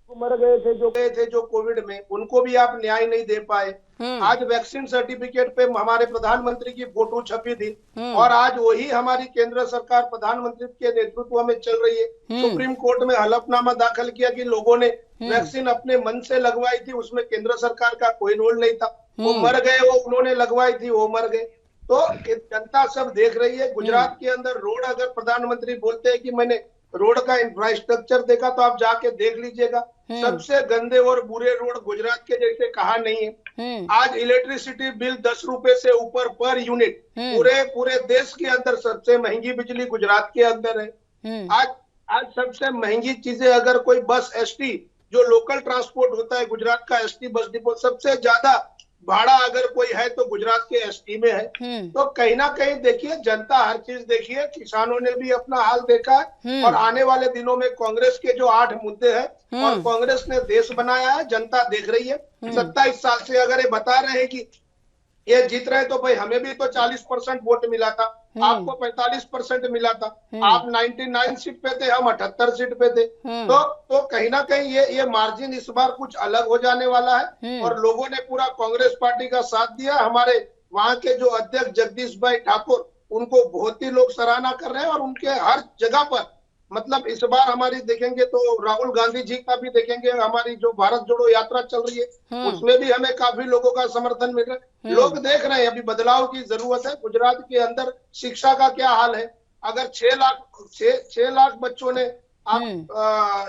मर गए थे जो कोविड में, उनको भी आप न्याय नहीं दे पाए। आज वैक्सीन सर्टिफिकेट पे हमारे प्रधानमंत्री की फोटो छपी थी और आज वही हमारी केंद्र सरकार प्रधानमंत्री के नेतृत्व में चल रही है। सुप्रीम कोर्ट में हलफनामा दाखिल किया कि लोगों ने वैक्सीन अपने मन से लगवाई थी, उसमें केंद्र सरकार का कोई रोल नहीं था। वो मर गए, वो उन्होंने लगवाई थी, वो मर गए। तो जनता सब देख रही है। गुजरात के अंदर रोड, अगर प्रधानमंत्री बोलते हैं कि मैंने रोड का इंफ्रास्ट्रक्चर देखा, तो आप जाके देख लीजिएगा, सबसे गंदे और बुरे रोड गुजरात के जैसे कहा नहीं है। आज इलेक्ट्रिसिटी बिल 10 रुपए से ऊपर पर यूनिट, पूरे देश के अंदर सबसे महंगी बिजली गुजरात के अंदर है। आज सबसे महंगी चीजें, अगर कोई बस एसटी जो लोकल ट्रांसपोर्ट होता है, गुजरात का एसटी बस डिपो, सबसे ज्यादा भाड़ा अगर कोई है तो गुजरात के एसटी में है। तो कहीं ना कहीं देखिए, जनता हर चीज देखिए, किसानों ने भी अपना हाल देखा है और आने वाले दिनों में कांग्रेस के जो 8 मुद्दे हैं और कांग्रेस ने देश बनाया है, जनता देख रही है। 27 साल से अगर ये बता रहे हैं कि ये जीत रहे, तो भाई हमें भी तो 40% वोट मिला था, आपको 45% मिला था, आप 99 सीट पे थे, हम 78 सीट पे थे। तो कहीं ना कहीं ये मार्जिन इस बार कुछ अलग हो जाने वाला है और लोगों ने पूरा कांग्रेस पार्टी का साथ दिया। हमारे वहाँ के जो अध्यक्ष जगदीश भाई ठाकुर, उनको बहुत ही लोग सराहना कर रहे हैं और उनके हर जगह पर, मतलब इस बार हमारी देखेंगे तो राहुल गांधी जी का भी देखेंगे, हमारी जो भारत जोड़ो यात्रा चल रही है उसमें भी हमें काफी लोगों का समर्थन मिल रहा है। लोग देख रहे हैं अभी बदलाव की जरूरत है। गुजरात के अंदर शिक्षा का क्या हाल है? अगर 6 लाख बच्चों ने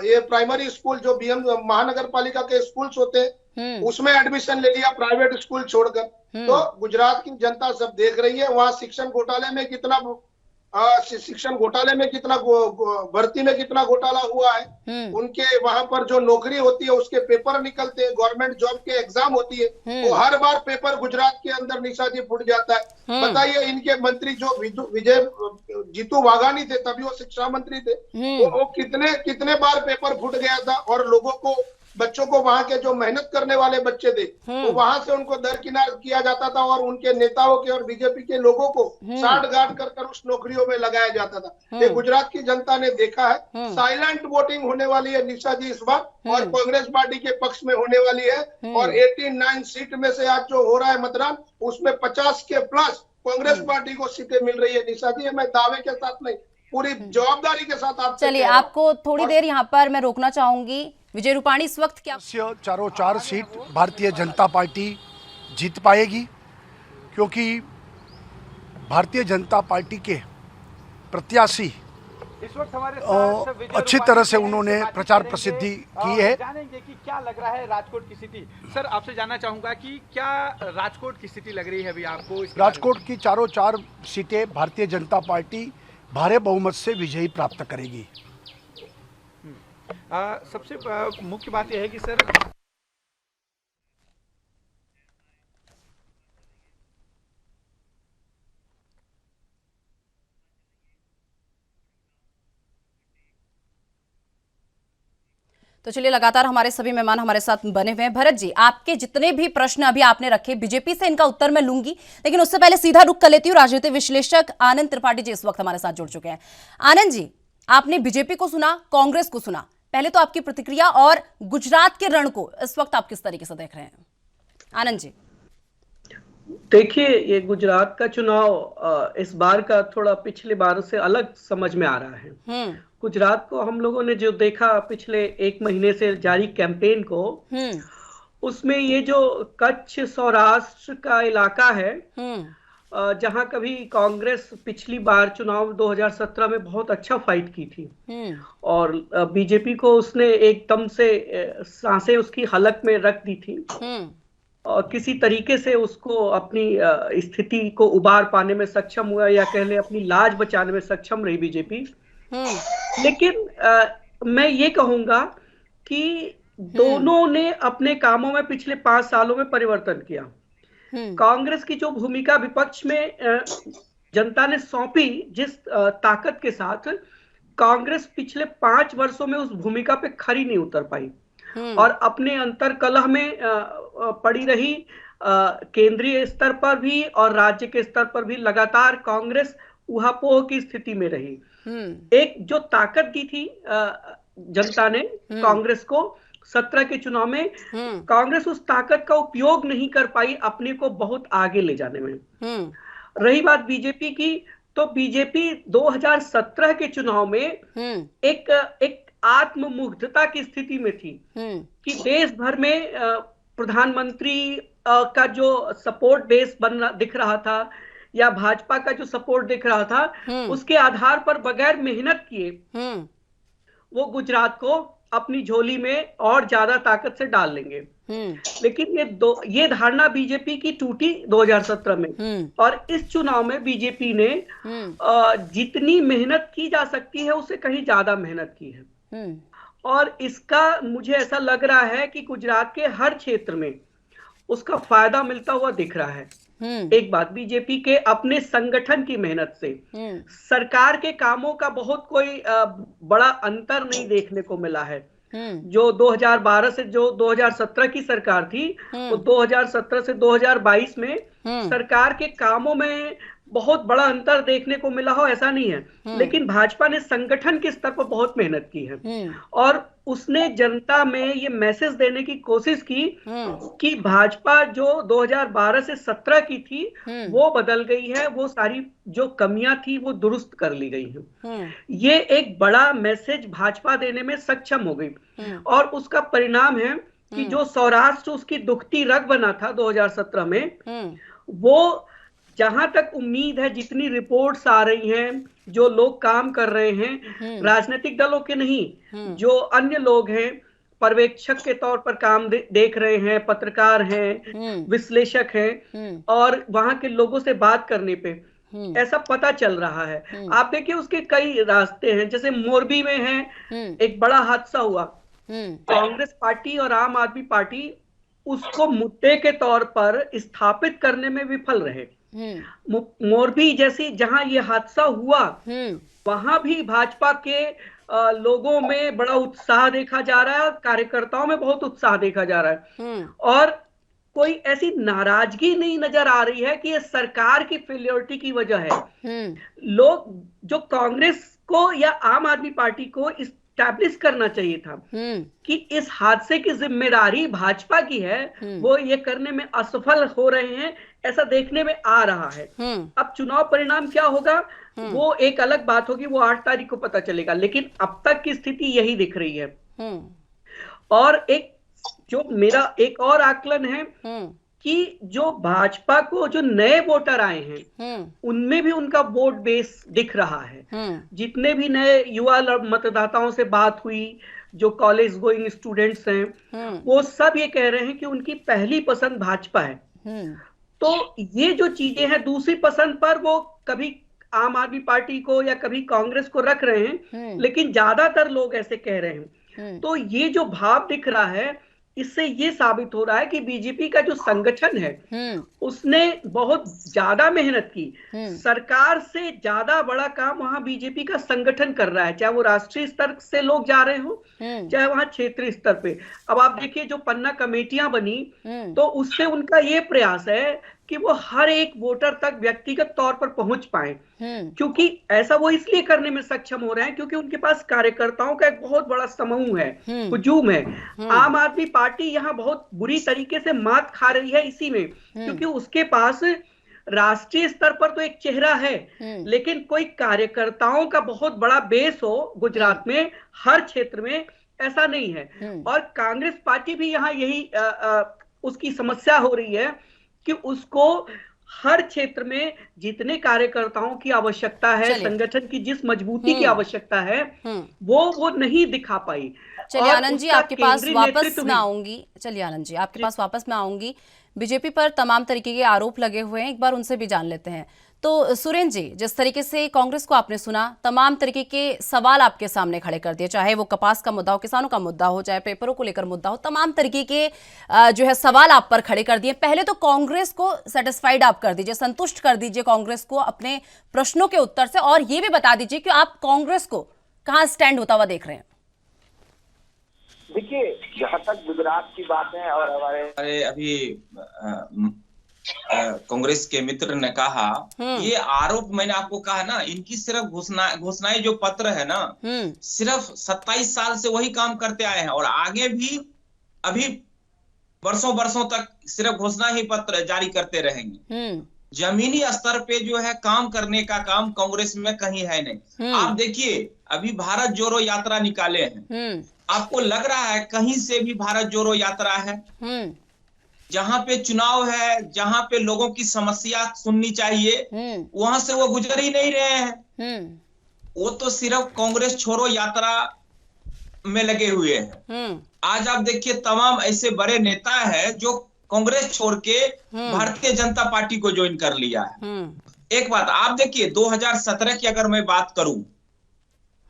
ये प्राइमरी स्कूल जो बीएम महानगर पालिका के स्कूल्स होते हैं उसमें एडमिशन ले लिया, प्राइवेट स्कूल छोड़कर। तो गुजरात की जनता सब देख रही है। वहाँ शिक्षण घोटाले में कितना भर्ती में कितना घोटाला हुआ है। उनके वहां पर जो नौकरी होती है उसके पेपर निकलते हैं, गवर्नमेंट जॉब के एग्जाम होती है, वो हर बार पेपर गुजरात के अंदर निशा जी फूट जाता है। बताइए, इनके मंत्री जो विजय जीतू वाघानी थे, तभी वो शिक्षा मंत्री थे, वो कितने बार पेपर फूट गया था और लोगों को, बच्चों को, वहां के जो मेहनत करने वाले बच्चे थे तो वहां से उनको दरकिनार किया जाता था और उनके नेताओं के और बीजेपी के लोगों को साठ गांठ कर उस नौकरियों में लगाया जाता था। ये गुजरात की जनता ने देखा है। साइलेंट वोटिंग होने वाली है निशा जी इस बार और कांग्रेस पार्टी के पक्ष में होने वाली है और 89 सीट में से आज जो हो रहा है मतदान, उसमें 50 के प्लस कांग्रेस पार्टी को सीटें मिल रही है। निशा जी, मैं दावे के साथ नहीं, पूरी जवाबदारी के साथ आप चलिए, आपको थोड़ी देर यहाँ पर मैं रोकना चाहूंगी। विजय रूपाणी, इस वक्त क्या चारों 4 सीट भारतीय जनता पार्टी जीत पाएगी, क्योंकि भारतीय जनता पार्टी के प्रत्याशी इस वक्त हमारे अच्छी तरह से उन्होंने प्रचार प्रसिद्धि की है। जानेंगे कि क्या लग रहा है राजकोट की स्थिति। सर, आपसे जानना चाहूंगा कि क्या राजकोट की स्थिति लग रही है अभी आपको? राजकोट की चारों 4 सीटें भारतीय जनता पार्टी भारी बहुमत से विजयी प्राप्त करेगी। सबसे मुख्य बात यह है कि सर, तो चलिए, लगातार हमारे सभी मेहमान हमारे साथ बने हुए हैं। भरत जी, आपके जितने भी प्रश्न अभी आपने रखे, बीजेपी से इनका उत्तर मैं लूंगी, लेकिन उससे पहले सीधा रुख कर लेती हूँ। राजनीतिक विश्लेषक आनंद त्रिपाठी जी इस वक्त हमारे साथ जुड़ चुके हैं। आनंद जी, आपने बीजेपी को सुना, कांग्रेस को सुना, पहले तो आपकी प्रतिक्रिया और गुजरात के रण को इस वक्त आप किस तरीके से देख रहे हैं? आनंद जी। देखिए, ये गुजरात का चुनाव इस बार का थोड़ा पिछले बार से अलग समझ में आ रहा है। गुजरात को हम लोगों ने जो देखा पिछले 1 महीने से जारी कैंपेन को, उसमें ये जो कच्छ सौराष्ट्र का इलाका है, जहां कभी कांग्रेस पिछली बार चुनाव 2017 में बहुत अच्छा फाइट की थी और बीजेपी को उसने एकदम से सांसें उसकी हलक में रख दी थी और किसी तरीके से उसको अपनी स्थिति को उबार पाने में सक्षम हुआ, या कह ले अपनी लाज बचाने में सक्षम रही बीजेपी। लेकिन मैं ये कहूंगा कि दोनों ने अपने कामों में पिछले 5 सालों में परिवर्तन किया। कांग्रेस की जो भूमिका विपक्ष में जनता ने सौंपी, जिस ताकत के साथ, कांग्रेस पिछले 5 वर्षों में उस भूमिका पे खरी नहीं उतर पाई और अपने अंतर कलह में पड़ी रही। केंद्रीय स्तर पर भी और राज्य के स्तर पर भी लगातार कांग्रेस ऊहापोह की स्थिति में रही। एक जो ताकत दी थी जनता ने कांग्रेस को, 2017 के चुनाव में कांग्रेस उस ताकत का उपयोग नहीं कर पाई अपने को बहुत आगे ले जाने में। रही बात बीजेपी की, तो बीजेपी 2017 के चुनाव में एक आत्ममुग्धता की स्थिति में थी कि देश भर में प्रधानमंत्री का जो सपोर्ट बेस दिख रहा था या भाजपा का जो सपोर्ट दिख रहा था, उसके आधार पर बगैर मेहनत किए वो गुजरात को अपनी झोली में और ज्यादा ताकत से डाल लेंगे। लेकिन ये धारणा बीजेपी की टूटी 2017 में, और इस चुनाव में बीजेपी ने जितनी मेहनत की जा सकती है उससे कहीं ज्यादा मेहनत की है। और इसका मुझे ऐसा लग रहा है कि गुजरात के हर क्षेत्र में उसका फायदा मिलता हुआ दिख रहा है। एक बात, बीजेपी के अपने संगठन की मेहनत से सरकार के कामों का बहुत कोई बड़ा अंतर नहीं देखने को मिला है। जो 2012 से जो 2017 की सरकार थी, वो 2017 से 2022 में सरकार के कामों में बहुत बड़ा अंतर देखने को मिला हो ऐसा नहीं है। लेकिन भाजपा ने संगठन के स्तर पर बहुत मेहनत की है और उसने जनता में ये मैसेज देने की कोशिश की कि भाजपा जो 2012 से 17 की थी वो बदल गई है, वो सारी जो कमियां थी वो दुरुस्त कर ली गई है। ये एक बड़ा मैसेज भाजपा देने में सक्षम हो गई और उसका परिणाम है कि जो सौराष्ट्र उसकी दुखती रग बना था 2017 में, वो जहां तक उम्मीद है, जितनी रिपोर्ट्स आ रही हैं, जो लोग काम कर रहे हैं, राजनीतिक दलों के नहीं, जो अन्य लोग हैं, पर्यवेक्षक के तौर पर काम देख रहे हैं, पत्रकार हैं, विश्लेषक हैं, और वहां के लोगों से बात करने पे ऐसा पता चल रहा है। आप देखिए उसके कई रास्ते हैं, जैसे मोरबी में है एक बड़ा हादसा हुआ, कांग्रेस पार्टी और आम आदमी पार्टी उसको मुद्दे के तौर पर स्थापित करने में विफल रहे। मोरबी जैसी जहां ये हादसा हुआ, वहां भी भाजपा के लोगों में बड़ा उत्साह देखा जा रहा है, कार्यकर्ताओं में बहुत उत्साह देखा जा रहा है, और कोई ऐसी नाराजगी नहीं नजर आ रही है कि ये सरकार की फेलियरिटी की वजह है। लोग जो कांग्रेस को या आम आदमी पार्टी को एस्टैब्लिश करना चाहिए था कि इस हादसे की जिम्मेदारी भाजपा की है, वो ये करने में असफल हो रहे हैं, ऐसा देखने में आ रहा है। अब चुनाव परिणाम क्या होगा वो एक अलग बात होगी, वो 8 तारीख को पता चलेगा, लेकिन अब तक की स्थिति यही दिख रही है। और एक जो मेरा एक और आकलन है कि जो भाजपा को जो नए वोटर आए हैं उनमें भी उनका वोट बेस दिख रहा है। जितने भी नए युवा मतदाताओं से बात हुई, जो कॉलेज गोइंग स्टूडेंट्स हैं, वो सब ये कह रहे हैं कि उनकी पहली पसंद भाजपा है। तो ये जो चीजें हैं, दूसरी पसंद पर वो कभी आम आदमी पार्टी को या कभी कांग्रेस को रख रहे हैं, लेकिन ज्यादातर लोग ऐसे कह रहे हैं। तो ये जो भाव दिख रहा है, इससे ये साबित हो रहा है कि बीजेपी का जो संगठन है उसने बहुत ज्यादा मेहनत की। सरकार से ज्यादा बड़ा काम वहां बीजेपी का संगठन कर रहा है, चाहे वो राष्ट्रीय स्तर से लोग जा रहे हो, चाहे वहां क्षेत्रीय स्तर पे। अब आप देखिए जो पन्ना कमेटियां बनी, तो उससे उनका ये प्रयास है कि वो हर एक वोटर तक व्यक्तिगत तौर पर पहुंच पाए, क्योंकि ऐसा वो इसलिए करने में सक्षम हो रहे हैं क्योंकि उनके पास कार्यकर्ताओं का एक बहुत बड़ा समूह है, हुजूम है। आम आदमी पार्टी यहाँ बहुत बुरी तरीके से मात खा रही है इसी में, क्योंकि उसके पास राष्ट्रीय स्तर पर तो एक चेहरा है, लेकिन कोई कार्यकर्ताओं का बहुत बड़ा बेस हो गुजरात में हर क्षेत्र में, ऐसा नहीं है। और कांग्रेस पार्टी भी यहाँ यही उसकी समस्या हो रही है कि उसको हर क्षेत्र में जितने कार्यकर्ताओं की आवश्यकता है, संगठन की जिस मजबूती की आवश्यकता है, वो नहीं दिखा पाई। चलिए आनंद जी आपके पास वापस मैं आऊंगी। चलिए आनंद जी आपके पास वापस मैं आऊंगी। बीजेपी पर तमाम तरीके के आरोप लगे हुए हैं, एक बार उनसे भी जान लेते हैं। तो सुरेंद्र जी, जिस तरीके से कांग्रेस को आपने सुना, तमाम तरीके के सवाल आपके सामने खड़े कर दिए, चाहे वो कपास का मुद्दा हो, किसानों का मुद्दा हो, चाहे पेपरों को लेकर मुद्दा हो, तमाम तरीके के जो है सवाल आप पर खड़े कर दिए। पहले तो कांग्रेस को सेटिस्फाइड आप कर दीजिए, संतुष्ट कर दीजिए कांग्रेस को अपने प्रश्नों के उत्तर से, और ये भी बता दीजिए कि आप कांग्रेस को कहाँ स्टैंड होता हुआ देख रहे हैं। देखिए, जहाँ तक गुजरात की बात है और हमारे अभी कांग्रेस के मित्र ने कहा, ये आरोप मैंने आपको कहा ना, इनकी सिर्फ घोषणाएं जो पत्र है ना, सिर्फ 27 साल से वही काम करते आए हैं और आगे भी अभी वर्षों वर्षों तक सिर्फ घोषणा ही पत्र जारी करते रहेंगे। जमीनी स्तर पे जो है काम करने का काम कांग्रेस में कहीं है नहीं। आप देखिए अभी भारत जोड़ो यात्रा निकाले हैं, आपको लग रहा है कहीं से भी भारत जोड़ो यात्रा है? जहां पे चुनाव है, जहां पे लोगों की समस्या सुननी चाहिए, वहां से वो गुजर ही नहीं रहे हैं। वो तो सिर्फ कांग्रेस छोड़ो यात्रा में लगे हुए हैं। आज आप देखिए तमाम ऐसे बड़े नेता है जो कांग्रेस छोड़ के भारतीय जनता पार्टी को ज्वाइन कर लिया है। एक बात आप देखिए 2017 की अगर मैं बात करूं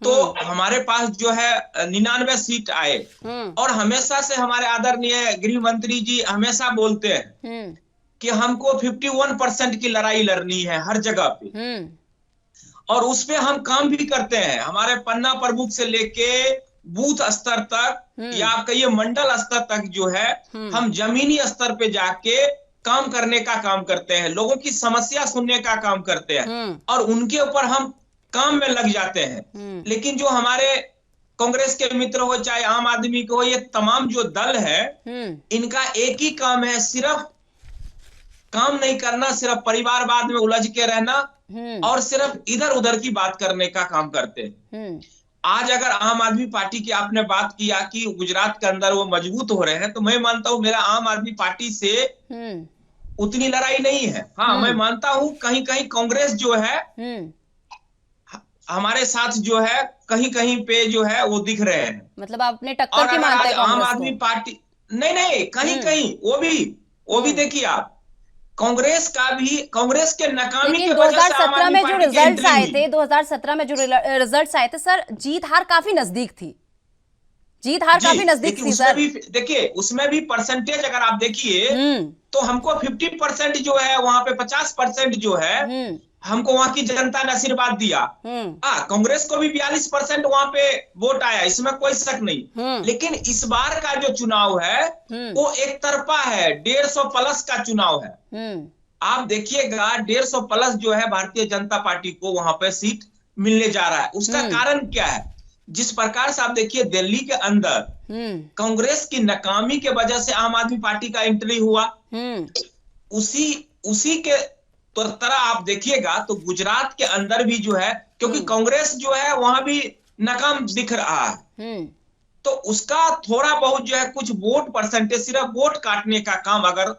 तो हमारे पास जो है 99 सीट आए और हमेशा से हमारे आदरणीय गृह मंत्री जी हमेशा बोलते हैं कि हमको 51% की लड़ाई लड़नी है हर जगह पे, और उस पे हम काम भी करते हैं। हमारे पन्ना प्रमुख से लेके बूथ स्तर तक या आप कहिए मंडल स्तर तक जो है हम जमीनी स्तर पे जाके काम करने का काम करते हैं, लोगों की समस्या सुनने का काम करते हैं और उनके ऊपर हम काम में लग जाते हैं। लेकिन जो हमारे कांग्रेस के मित्र हो चाहे आम आदमी के हो, ये तमाम जो दल है इनका एक ही काम है, सिर्फ काम नहीं करना, सिर्फ परिवारवाद में उलझ के रहना और सिर्फ इधर उधर की बात करने का काम करते हैं। आज अगर आम आदमी पार्टी की आपने बात किया कि गुजरात के अंदर वो मजबूत हो रहे हैं, तो मैं मानता हूं मेरा आम आदमी पार्टी से उतनी लड़ाई नहीं है। हाँ, मैं मानता हूं कहीं कहीं कांग्रेस जो है हमारे साथ जो है कहीं कहीं पे जो है वो दिख रहे हैं। मतलब आप अपने टक्कर की मानते हैं आम आदमी पार्टी नहीं कहीं कहीं वो भी देखिए आप कांग्रेस का भी, कांग्रेस के नाकामी के वजह से 2017 में जो रिजल्ट्स आए थे 2017 में जो रिजल्ट्स आए थे सर, जीत हार काफी नजदीक थी, जीत हार काफी नजदीक थी सर। देखिए उसमें भी परसेंटेज अगर आप देखिए तो हमको 50% जो है वहां पे 50% जो है हमको वहां की जनता ने आशीर्वाद दिया। कांग्रेस को भी 42% वहां पे वोट आया, इसमें कोई शक नहीं। लेकिन इस बार का जो चुनाव है वो एक तरफा है, 150 प्लस का चुनाव है। आप देखिएगा 150 प्लस जो है भारतीय जनता पार्टी को वहां पे सीट मिलने जा रहा है। उसका कारण क्या है? जिस प्रकार से आप देखिए दिल्ली के अंदर कांग्रेस की नाकामी के वजह से आम आदमी पार्टी का एंट्री हुआ, उसी के तो तरह आप देखिएगा तो गुजरात के अंदर भी जो है, क्योंकि कांग्रेस जो है वहां भी नाकाम दिख रहा है, तो उसका थोड़ा बहुत जो है कुछ वोट परसेंटेज, सिर्फ वोट काटने का काम अगर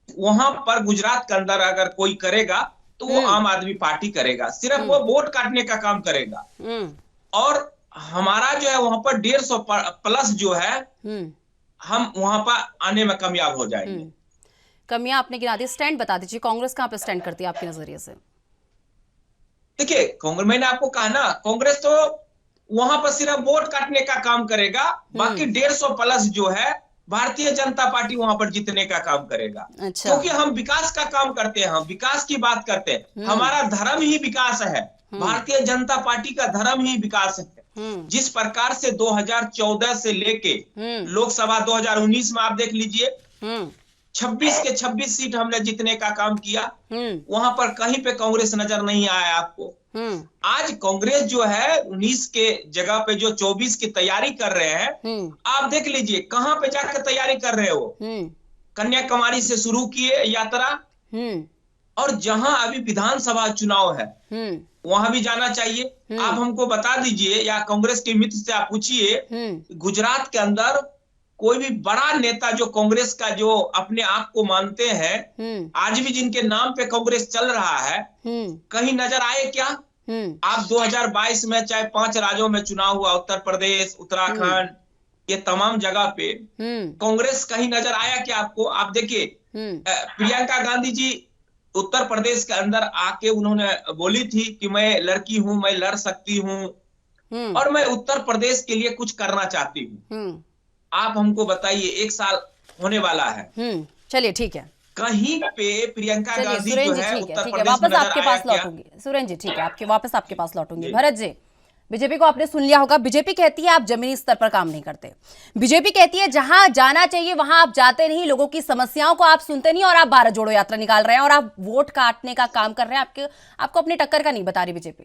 वहां पर गुजरात के अंदर अगर कोई करेगा तो वो आम आदमी पार्टी करेगा, सिर्फ वो वोट काटने का काम करेगा। और हमारा जो है वहां पर 150 प्लस जो है हम वहां पर आने में कामयाब हो जाएंगे। कमियां आपने गिना दी, स्टैंड बता दीजिए, कांग्रेस कहां पे स्टैंड करती है आपके नजरिए से? देखिए कांग्रेस, मैंने आपको कहा ना, कांग्रेस तो वहां पर सिर्फ वोट काटने का काम करेगा, बाकी 150 प्लस जो है भारतीय जनता पार्टी वहां पर जीतने का काम करेगा। अच्छा। क्योंकि हम विकास का काम करते हैं, हम विकास की बात करते हैं, हमारा धर्म ही विकास है, भारतीय जनता पार्टी का धर्म ही विकास है। जिस प्रकार से 2014 से लेके लोकसभा 2019 में आप देख लीजिए 26 के 26 सीट हमने जीतने का काम किया, वहां पर कहीं पे कांग्रेस नजर नहीं आया आपको। आज कांग्रेस जो है 19 के जगह पे जो 24 की तैयारी कर रहे हैं, आप देख लीजिए कहां पे जाकर तैयारी कर रहे हो। कन्याकुमारी से शुरू किए यात्रा और जहां अभी विधानसभा चुनाव है वहां भी जाना चाहिए। आप हमको बता दीजिए या कांग्रेस के मित्र से आप पूछिए, गुजरात के अंदर कोई भी बड़ा नेता जो कांग्रेस का जो अपने आप को मानते हैं, आज भी जिनके नाम पे कांग्रेस चल रहा है, कहीं नजर आए क्या? आप 2022 में चाहे 5 राज्यों में चुनाव हुआ, उत्तर प्रदेश, उत्तराखंड, ये तमाम जगह पे कांग्रेस कहीं नजर आया क्या आपको? आप देखिए प्रियंका गांधी जी उत्तर प्रदेश के अंदर आके उन्होंने बोली थी कि मैं लड़की हूं, मैं लड़ सकती हूं और मैं उत्तर प्रदेश के लिए कुछ करना चाहती हूं। आप हमको बताइए, 1 साल होने वाला है। चलिए ठीक है, कहीं पे प्रियंका गांधी जो है उत्तर प्रदेश वापस आपके पास लौटूंगी। सुरेंद्र जी ठीक है, वापस आपके पास लौटूंगी। भरत जी, बीजेपी को आपने सुन लिया होगा, बीजेपी कहती है आप जमीनी स्तर पर काम नहीं करते, बीजेपी कहती है जहां जाना चाहिए वहां आप जाते नहीं, लोगों की समस्याओं को आप सुनते नहीं और आप भारत जोड़ो यात्रा निकाल रहे हैं और आप वोट काटने का काम कर रहे हैं। आपको अपनी टक्कर का नहीं बता रही बीजेपी।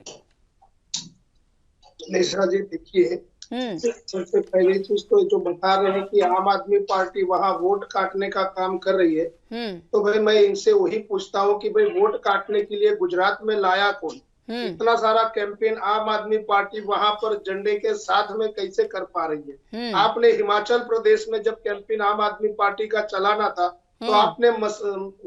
निशा जी देखिए, सबसे पहली चीज तो जो बता रहे हैं कि आम आदमी पार्टी वहाँ वोट काटने का काम कर रही है, तो भाई मैं इनसे वही पूछता हूँ कि भाई वोट काटने के लिए गुजरात में लाया कौन? इतना सारा कैंपेन आम आदमी पार्टी वहां पर झंडे के साथ में कैसे कर पा रही है? आपने हिमाचल प्रदेश में जब कैंपेन आम आदमी पार्टी का चलाना था तो आपने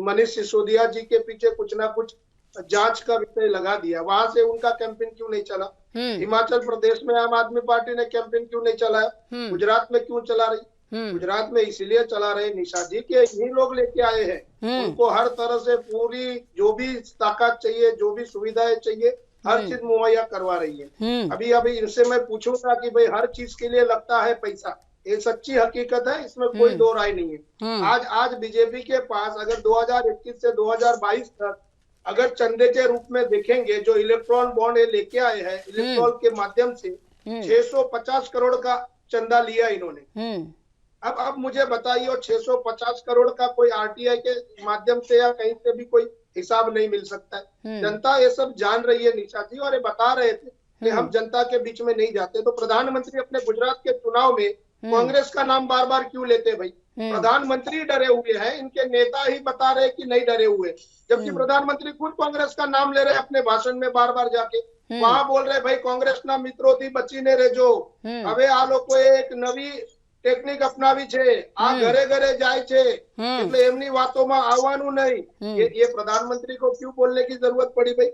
मनीष सिसोदिया जी के पीछे कुछ ना कुछ जांच का विषय लगा दिया, वहां से उनका कैंपेन क्यों नहीं चला? हिमाचल प्रदेश में आम आदमी पार्टी ने कैंपेन क्यों नहीं चलाया? गुजरात में क्यों चला रही? गुजरात में इसलिए चला रहे निशा जी के यही लोग लेके आए हैं, उनको हर तरह से पूरी जो भी ताकत चाहिए, जो भी सुविधाएं चाहिए, हर चीज मुहैया करवा रही है। अभी इनसे मैं पूछूंगा कि भाई हर चीज के लिए लगता है पैसा, ये सच्ची हकीकत है, इसमें कोई दो राय नहीं है। आज बीजेपी के पास अगर 2021 से 2022 तक अगर चंदे के रूप में देखेंगे, जो इलेक्ट्रॉन बॉन्ड ये लेके आए हैं इलेक्ट्रॉन के माध्यम से 650 करोड़ का चंदा लिया इन्होंने। अब मुझे बताइए 650 करोड़ का कोई आरटीआई के माध्यम से या कहीं से भी कोई हिसाब नहीं मिल सकता है। जनता ये सब जान रही है निशा जी, और ये बता रहे थे कि हम जनता के बीच में नहीं जाते। तो प्रधानमंत्री अपने गुजरात के चुनाव में कांग्रेस का नाम बार बार क्यों लेते भाई? प्रधानमंत्री डरे हुए हैं, इनके नेता ही बता रहे कि नहीं डरे हुए, जबकि प्रधानमंत्री खुद कांग्रेस का नाम ले रहे अपने भाषण में बार बार जाके। वहां बोल रहे भाई कांग्रेस ना मित्रों थी बची ने रे जो, હવે આ લોકો એક નવી ટેકનિક અપનાવી છે, આ ઘરે ઘરે જાય છે, એટલે એમની વાતોમાં આવવાનું नहीं। ये प्रधानमंत्री को क्यों बोलने की जरूरत पड़ी भाई?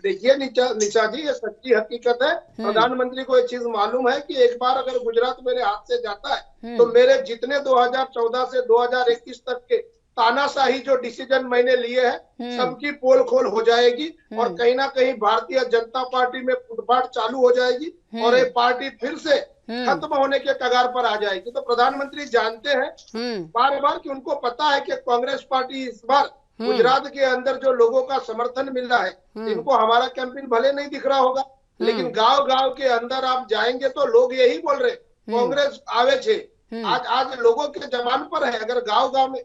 देखिए निशा जी, ये सच्ची हकीकत है। प्रधानमंत्री को ये चीज मालूम है कि एक बार अगर गुजरात मेरे हाथ से जाता है तो मेरे जितने 2014 से 2021 तक के तानाशाही जो डिसीजन मैंने लिए हैं सबकी पोल खोल हो जाएगी, और कहीं ना कहीं भारतीय जनता पार्टी में फुटपाथ चालू हो जाएगी और ये पार्टी फिर से खत्म होने के कगार पर आ जाएगी। तो प्रधानमंत्री जानते हैं बार बार कि उनको पता है कि कांग्रेस पार्टी इस बार गुजरात के अंदर जो लोगों का समर्थन मिल रहा है, इनको हमारा कैंपेन भले नहीं दिख रहा होगा, लेकिन गांव गांव के अंदर आप जाएंगे तो लोग यही बोल रहे कांग्रेस आवे छे। आज लोगों के जमान पर है। अगर गांव गांव में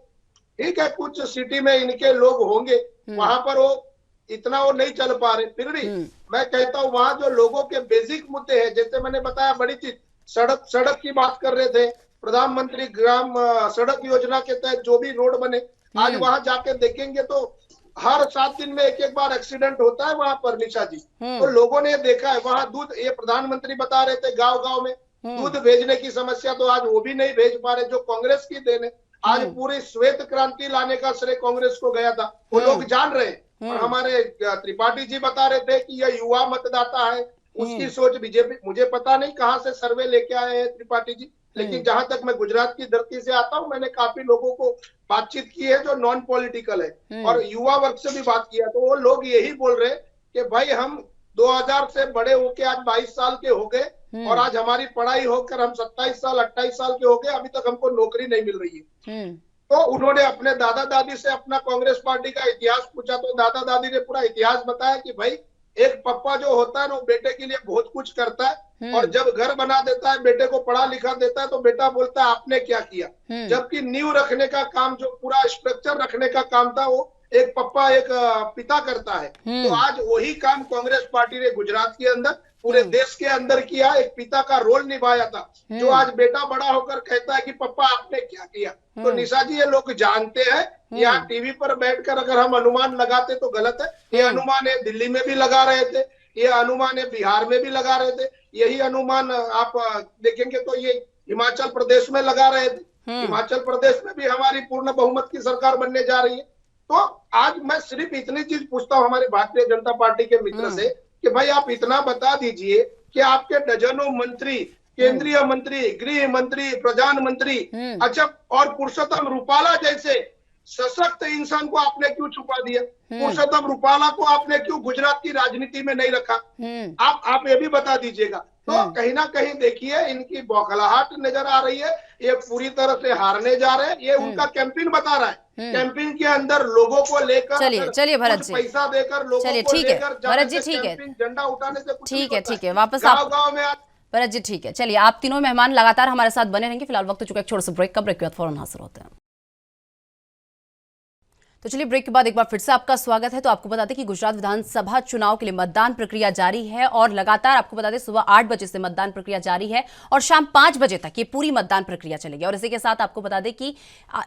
ठीक है कुछ सिटी में इनके लोग होंगे, वहां पर वो इतना वो नहीं चल पा रहे, फिर भी मैं कहता हूँ वहां जो लोगों के बेसिक मुद्दे हैं, जैसे मैंने बताया बड़ी चीज सड़क की बात कर रहे थे, प्रधानमंत्री ग्राम सड़क योजना के तहत जो भी रोड बने, आज वहां जाके देखेंगे तो हर 7 दिन में एक बार एक्सीडेंट होता है वहां पर निशा जी। तो लोगों ने देखा है वहां दूध, ये प्रधानमंत्री बता रहे थे गांव गांव में दूध भेजने की समस्या, तो आज वो भी नहीं भेज पा रहे, जो कांग्रेस की देन है। आज पूरी श्वेत क्रांति लाने का श्रेय कांग्रेस को गया था, वो लोग जान रहे हैं। और हमारे त्रिपाठी जी बता रहे थे कि यह युवा मतदाता है, उसकी सोच बीजेपी, मुझे पता नहीं कहां से सर्वे लेके आए हैं त्रिपाठी जी, लेकिन जहां तक मैं गुजरात की धरती से आता हूं, मैंने काफी लोगों को बातचीत की है जो नॉन पॉलिटिकल है, और युवा वर्ग से भी बात किया, तो वो लोग यही बोल रहे कि भाई हम 2000 से बड़े होके आज 22 साल के हो गए, और आज हमारी पढ़ाई होकर हम 27 साल 28 साल के हो गए, अभी तक हमको नौकरी नहीं मिल रही है। तो उन्होंने अपने दादा दादी से अपना कांग्रेस पार्टी का इतिहास पूछा, तो दादा दादी ने पूरा इतिहास बताया कि भाई एक पप्पा जो होता है ना, वो बेटे के लिए बहुत कुछ करता है, और जब घर बना देता है, बेटे को पढ़ा लिखा देता है, तो बेटा बोलता है आपने क्या किया। जबकि नींव रखने का काम, जो पूरा स्ट्रक्चर रखने का काम था, वो एक पप्पा एक पिता करता है। तो आज वही काम कांग्रेस पार्टी ने गुजरात के अंदर पूरे देश के अंदर किया, एक पिता का रोल निभाया था, जो आज बेटा बड़ा होकर कहता है कि पापा आपने क्या किया। तो निशा जी, ये लोग जानते हैं। यहाँ टीवी पर बैठकर अगर हम अनुमान लगाते तो गलत है। ये अनुमान है दिल्ली में भी लगा रहे थे, ये अनुमान है बिहार में भी लगा रहे थे, यही अनुमान आप देखेंगे तो ये हिमाचल प्रदेश में लगा रहे थे। हिमाचल प्रदेश में भी हमारी पूर्ण बहुमत की सरकार बनने जा रही है। तो आज मैं सिर्फ इतनी चीज पूछता हूँ हमारे भारतीय जनता पार्टी के मित्र से कि भाई आप इतना बता दीजिए कि आपके डजनों मंत्री, केंद्रीय मंत्री, गृह मंत्री, प्रधानमंत्री, अच्छा, और पुरुषोत्तम रूपाला जैसे सशक्त इंसान को आपने क्यों छुपा दिया? पुरुषोत्तम रूपाला को आपने क्यों गुजरात की राजनीति में नहीं रखा? आप ये भी बता दीजिएगा। तो कहीं ना कहीं देखिए इनकी बौखलाहट नजर आ रही है, ये पूरी तरह से हारने जा रहे हैं। ये उनका कैंपेन बता रहा है, कैंपेन के अंदर लोगों को लेकर, चलिए भरत जी, पैसा देकर लोगों को लेकर, भरत जी ठीक है, झंडा उठाने से ठीक है, वापस आप गाँव में भरत जी ठीक है। चलिए, आप तीनों मेहमान लगातार हमारे साथ बने रहेंगे। फिलहाल वक्त हो चुका है एक छोटे से ब्रेक का, ब्रेक के बाद फौरन हाजिर होते हैं। तो चलिए ब्रेक के बाद एक बार फिर से आपका स्वागत है। तो आपको बता दें कि गुजरात विधानसभा चुनाव के लिए मतदान प्रक्रिया जारी है और लगातार आपको बता दें सुबह 8 बजे से मतदान प्रक्रिया जारी है और शाम 5 बजे तक ये पूरी मतदान प्रक्रिया चलेगी। और इसी के साथ आपको बता दें कि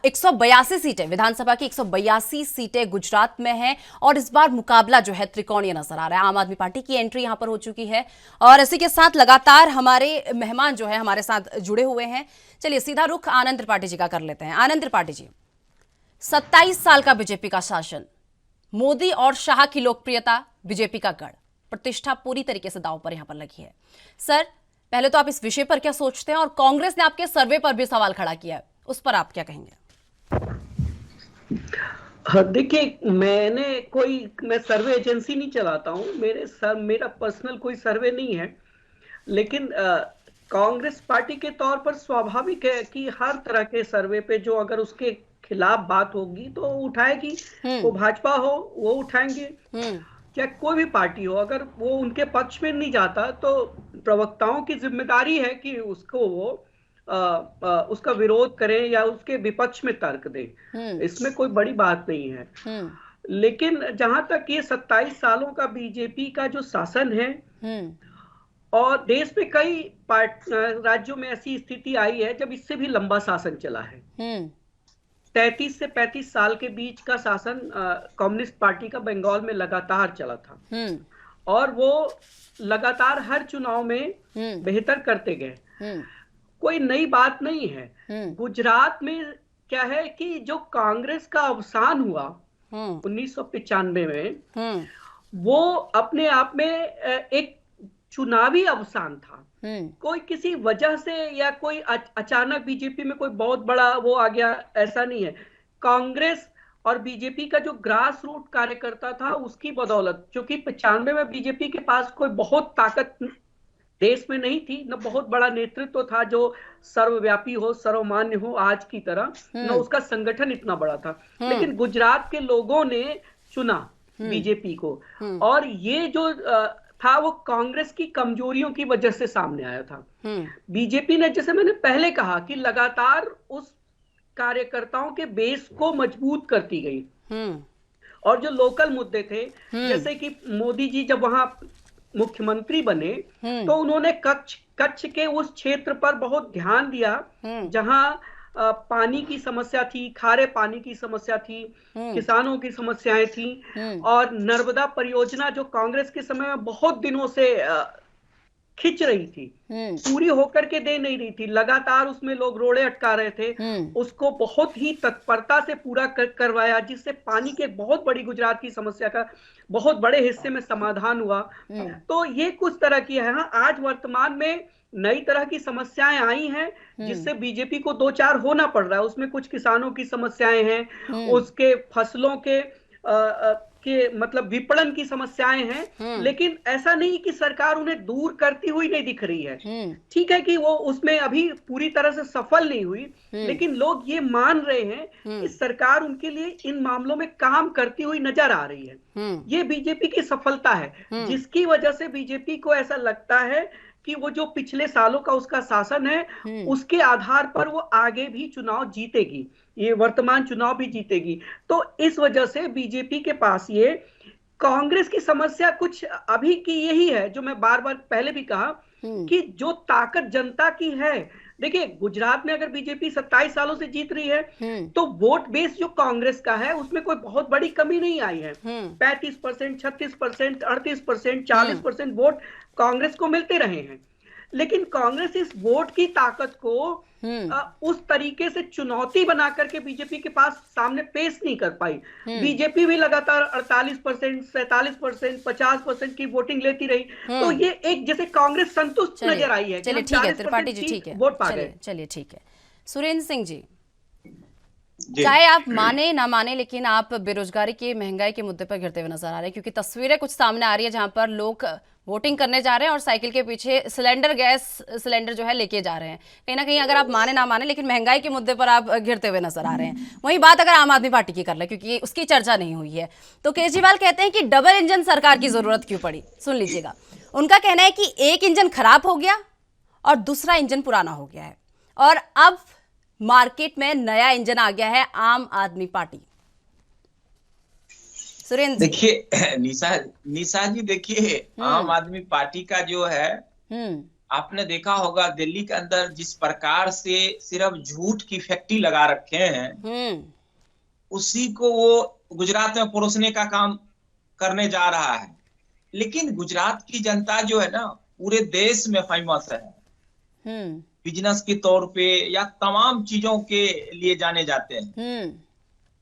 182 सीटें, विधानसभा की 182 सीटें गुजरात में हैं और इस बार मुकाबला जो है त्रिकोणीय नजर आ रहा है। आम आदमी पार्टी की एंट्री यहां पर हो चुकी है और इसी के साथ लगातार हमारे मेहमान जो है हमारे साथ जुड़े हुए हैं। चलिए सीधा रुख आनंद त्रिपाठी जी का कर लेते हैं। आनंद त्रिपाठी जी, 27 साल का बीजेपी का शासन, मोदी और शाह की लोकप्रियता, बीजेपी का गढ़, प्रतिष्ठा पूरी तरीके से दांव पर यहां पर लगी है। सर, पहले तो आप इस विषय पर क्या सोचते हैं और कांग्रेस ने आपके सर्वे पर भी सवाल खड़ा किया है, उस पर आप क्या कहेंगे? देखिए, मैं सर्वे एजेंसी नहीं चलाता हूं, मेरा पर्सनल कोई सर्वे नहीं है, लेकिन कांग्रेस पार्टी के तौर पर स्वाभाविक है कि हर तरह के सर्वे पे जो अगर उसके खिलाफ बात होगी तो उठाएगी। वो भाजपा हो वो उठाएंगे, क्या कोई भी पार्टी हो, अगर वो उनके पक्ष में नहीं जाता तो प्रवक्ताओं की जिम्मेदारी है कि उसको वो उसका विरोध करें या उसके विपक्ष में तर्क दें। इसमें कोई बड़ी बात नहीं है। लेकिन जहां तक ये 27 सालों का बीजेपी का जो शासन है और देश में कई राज्यों में ऐसी स्थिति आई है जब इससे भी लंबा शासन चला है। 33 से 35 साल के बीच का शासन कम्युनिस्ट पार्टी का बंगाल में लगातार चला था और वो लगातार हर चुनाव में बेहतर करते गए। कोई नई बात नहीं है। गुजरात में क्या है कि जो कांग्रेस का अवसान हुआ 1995 में, वो अपने आप में एक चुनावी अवसान था। कोई किसी वजह से या कोई अचानक बीजेपी में कोई बहुत बड़ा वो आ गया, ऐसा नहीं है। कांग्रेस और बीजेपी का जो ग्रास रूट कार्यकर्ता था उसकी बदौलत, क्योंकि 95 में बीजेपी के पास कोई बहुत ताकत देश में नहीं थी, न बहुत बड़ा नेतृत्व था जो सर्वव्यापी हो, सर्वमान्य हो आज की तरह, न उसका संगठन इतना बड़ा था। लेकिन गुजरात के लोगों ने चुना बीजेपी को और ये जो था वो कांग्रेस की कमजोरियों की वजह से सामने आया था। बीजेपी ने, जैसे मैंने पहले कहा, कि लगातार उस कार्यकर्ताओं के बेस को मजबूत करती गई और जो लोकल मुद्दे थे, जैसे कि मोदी जी जब वहां मुख्यमंत्री बने तो उन्होंने कच्छ के उस क्षेत्र पर बहुत ध्यान दिया जहां पानी की समस्या थी, खारे पानी की समस्या थी, किसानों की समस्याएं थी और नर्मदा परियोजना जो कांग्रेस के समय में बहुत दिनों से खिंच रही थी, पूरी होकर के दे नहीं रही थी, लगातार उसमें लोग रोड़े अटका रहे थे, उसको बहुत ही तत्परता से पूरा करवाया, जिससे पानी की एक बहुत बड़ी गुजरात की समस्या का बहुत बड़े हिस्से में समाधान हुआ। तो ये कुछ तरह की है। हाँ, आज वर्तमान में नई तरह की समस्याएं आई हैं जिससे बीजेपी को दो चार होना पड़ रहा है। उसमें कुछ किसानों की समस्याएं हैं, उसके फसलों के मतलब विपणन की समस्याएं हैं, लेकिन ऐसा नहीं कि सरकार उन्हें दूर करती हुई नहीं दिख रही है। ठीक है कि वो उसमें अभी पूरी तरह से सफल नहीं हुई, लेकिन लोग ये मान रहे हैं कि सरकार उनके लिए इन मामलों में काम करती हुई नजर आ रही है। ये बीजेपी की सफलता है, जिसकी वजह से बीजेपी को ऐसा लगता है कि वो जो पिछले सालों का उसका शासन है उसके आधार पर वो आगे भी चुनाव जीतेगी, ये वर्तमान चुनाव भी जीतेगी। तो इस वजह से बीजेपी के पास ये कांग्रेस की समस्या कुछ अभी की यही है, जो मैं बार बार पहले भी कहा कि जो ताकत जनता की है। देखिए, गुजरात में अगर बीजेपी 27 सालों से जीत रही है तो वोट बेस जो कांग्रेस का है उसमें कोई बहुत बड़ी कमी नहीं आई है। 35%, 36%, 38%, 40% वोट कांग्रेस को मिलते रहे हैं, लेकिन कांग्रेस इस वोट की ताकत को उस तरीके से चुनौती बना करके बीजेपी के पास सामने पेश नहीं कर पाई। बीजेपी भी लगातार 48%, 47%, 50% की वोटिंग लेती रही। तो ये एक जैसे कांग्रेस संतुष्ट नजर आई है। चलिए ठीक है त्रिपाठी जी, ठीक है, वोट पा गए। चलिए ठीक है। सुरेंद्र सिंह जी, चाहे आप माने ना माने, लेकिन आप बेरोजगारी के, महंगाई के मुद्दे पर घिरते हुए नजर आ रहे हैं, क्योंकि तस्वीरें कुछ सामने आ रही है जहां पर लोग वोटिंग करने जा रहे हैं और साइकिल के पीछे गैस सिलेंडर जो है लेके जा रहे हैं। कहीं ना कहीं अगर आप माने ना माने, लेकिन महंगाई के मुद्दे पर आप घिरते हुए नजर आ रहे हैं। वहीं बात अगर आम आदमी पार्टी की कर ले, क्योंकि उसकी चर्चा नहीं हुई है, तो केजरीवाल कहते हैं कि डबल इंजन सरकार की जरूरत क्यों पड़ी। सुन लीजिएगा, उनका कहना है कि एक इंजन खराब हो गया और दूसरा इंजन पुराना हो गया है और अब मार्केट में नया इंजन आ गया है, आम आदमी पार्टी। सुरेंद्र जी। देखिए निशा जी, देखिए आम आदमी पार्टी का जो है, आपने देखा होगा दिल्ली के अंदर जिस प्रकार से सिर्फ झूठ की फैक्ट्री लगा रखे हैं, उसी को वो गुजरात में परोसने का काम करने जा रहा है। लेकिन गुजरात की जनता जो है ना, पूरे देश में फेमस है, बिजनेस के तौर पे या तमाम चीजों के लिए जाने जाते हैं।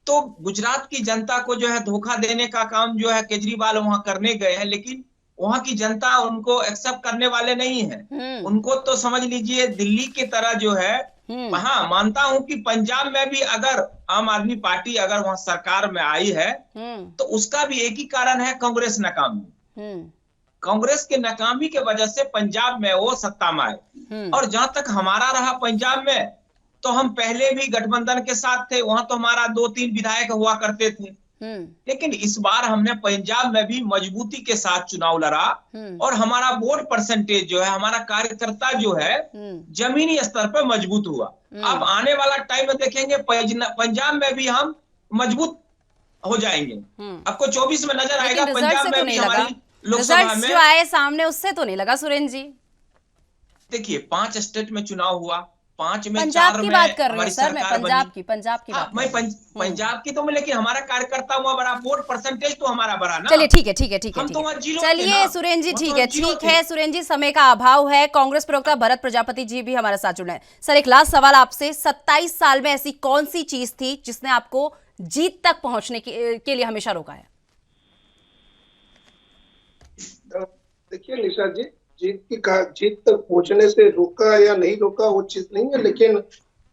तो गुजरात की जनता को जो है धोखा देने का काम जो है केजरीवाल वहां करने गए हैं, लेकिन वहां की जनता उनको एक्सेप्ट करने वाले नहीं है। उनको तो समझ लीजिए दिल्ली की तरह जो है। हाँ, मानता हूं कि पंजाब में भी अगर आम आदमी पार्टी अगर वहां सरकार में आई है, तो उसका भी एक ही कारण है, कांग्रेस नाकामी। कांग्रेस के नाकामी के वजह से पंजाब में वो सत्ता में आए। और जहां तक हमारा रहा पंजाब में, तो हम पहले भी गठबंधन के साथ थे, वहां तो हमारा 2-3 विधायक हुआ करते थे। लेकिन इस बार हमने पंजाब में भी मजबूती के साथ चुनाव लड़ा, और हमारा वोट परसेंटेज जो है, हमारा कार्यकर्ता जो है जमीनी स्तर पर मजबूत हुआ। अब आने वाला टाइम में देखेंगे पंजाब में भी हम मजबूत हो जाएंगे। आपको 24 में नजर आएगा पंजाब में भी हमारी लोकसभा में जो आए सामने, उससे तो नहीं लगा सुरेंद्र जी। देखिए 5 स्टेट में चुनाव हुआ, 5 में पंजाब 4 की में बात कर रही हूँ सर, मैं पंजाब की बात। मैं पंजाब की तो, लेकिन हमारा कार्यकर्ता हुआ बड़ा, वोट परसेंटेज तो हमारा बड़ा ना। चलिए ठीक है। चलिए सुरेंद्र जी, ठीक है सुरेंद्र जी, समय का अभाव है। कांग्रेस प्रवक्ता भरत प्रजापति जी भी हमारे साथ जुड़े हैं। सर, एक लास्ट सवाल आपसे, 27 साल में ऐसी कौन सी चीज थी जिसने आपको जीत तक पहुंचने के लिए हमेशा रोका है? देखिए निशा जी, जीत तक पहुंचने से रोका या नहीं रोका वो चीज नहीं है, लेकिन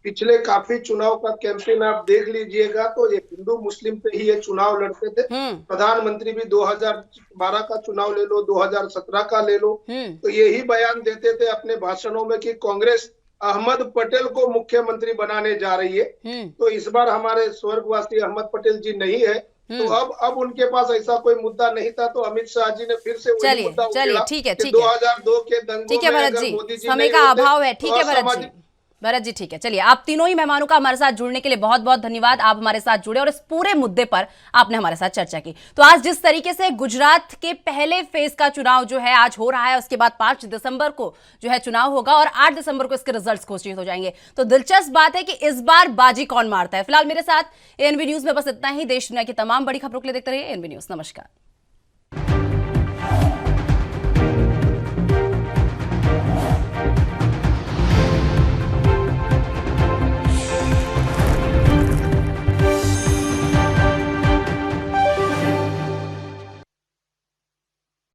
पिछले काफी चुनाव का कैंपेन आप देख लीजिएगा तो ये हिंदू मुस्लिम पे ही ये चुनाव लड़ते थे। प्रधानमंत्री भी 2012 का चुनाव ले लो, 2017 का ले लो, तो यही बयान देते थे अपने भाषणों में कि कांग्रेस अहमद पटेल को मुख्यमंत्री बनाने जा रही है। तो इस बार हमारे स्वर्गवासी अहमद पटेल जी नहीं है, तो अब उनके पास ऐसा कोई मुद्दा नहीं था, तो अमित शाह जी ने फिर से वही मुद्दा उठाया। ठीक है 2002 के दंगों में भरत जी, समय का अभाव है। ठीक है भरत जी, ठीक है। चलिए, आप तीनों ही मेहमानों का हमारे साथ जुड़ने के लिए बहुत बहुत धन्यवाद। आप हमारे साथ जुड़े और इस पूरे मुद्दे पर आपने हमारे साथ चर्चा की। तो आज जिस तरीके से गुजरात के पहले फेज का चुनाव जो है आज हो रहा है, उसके बाद 5 दिसंबर को जो है चुनाव होगा और 8 दिसंबर को इसके रिजल्ट्स घोषित हो जाएंगे। तो दिलचस्प बात है कि इस बार बाजी कौन मारता है। फिलहाल मेरे साथ एएनबी न्यूज में बस इतना ही। देश दुनिया की तमाम बड़ी खबरों के लिए देखते रहिए एएनबी न्यूज। नमस्कार।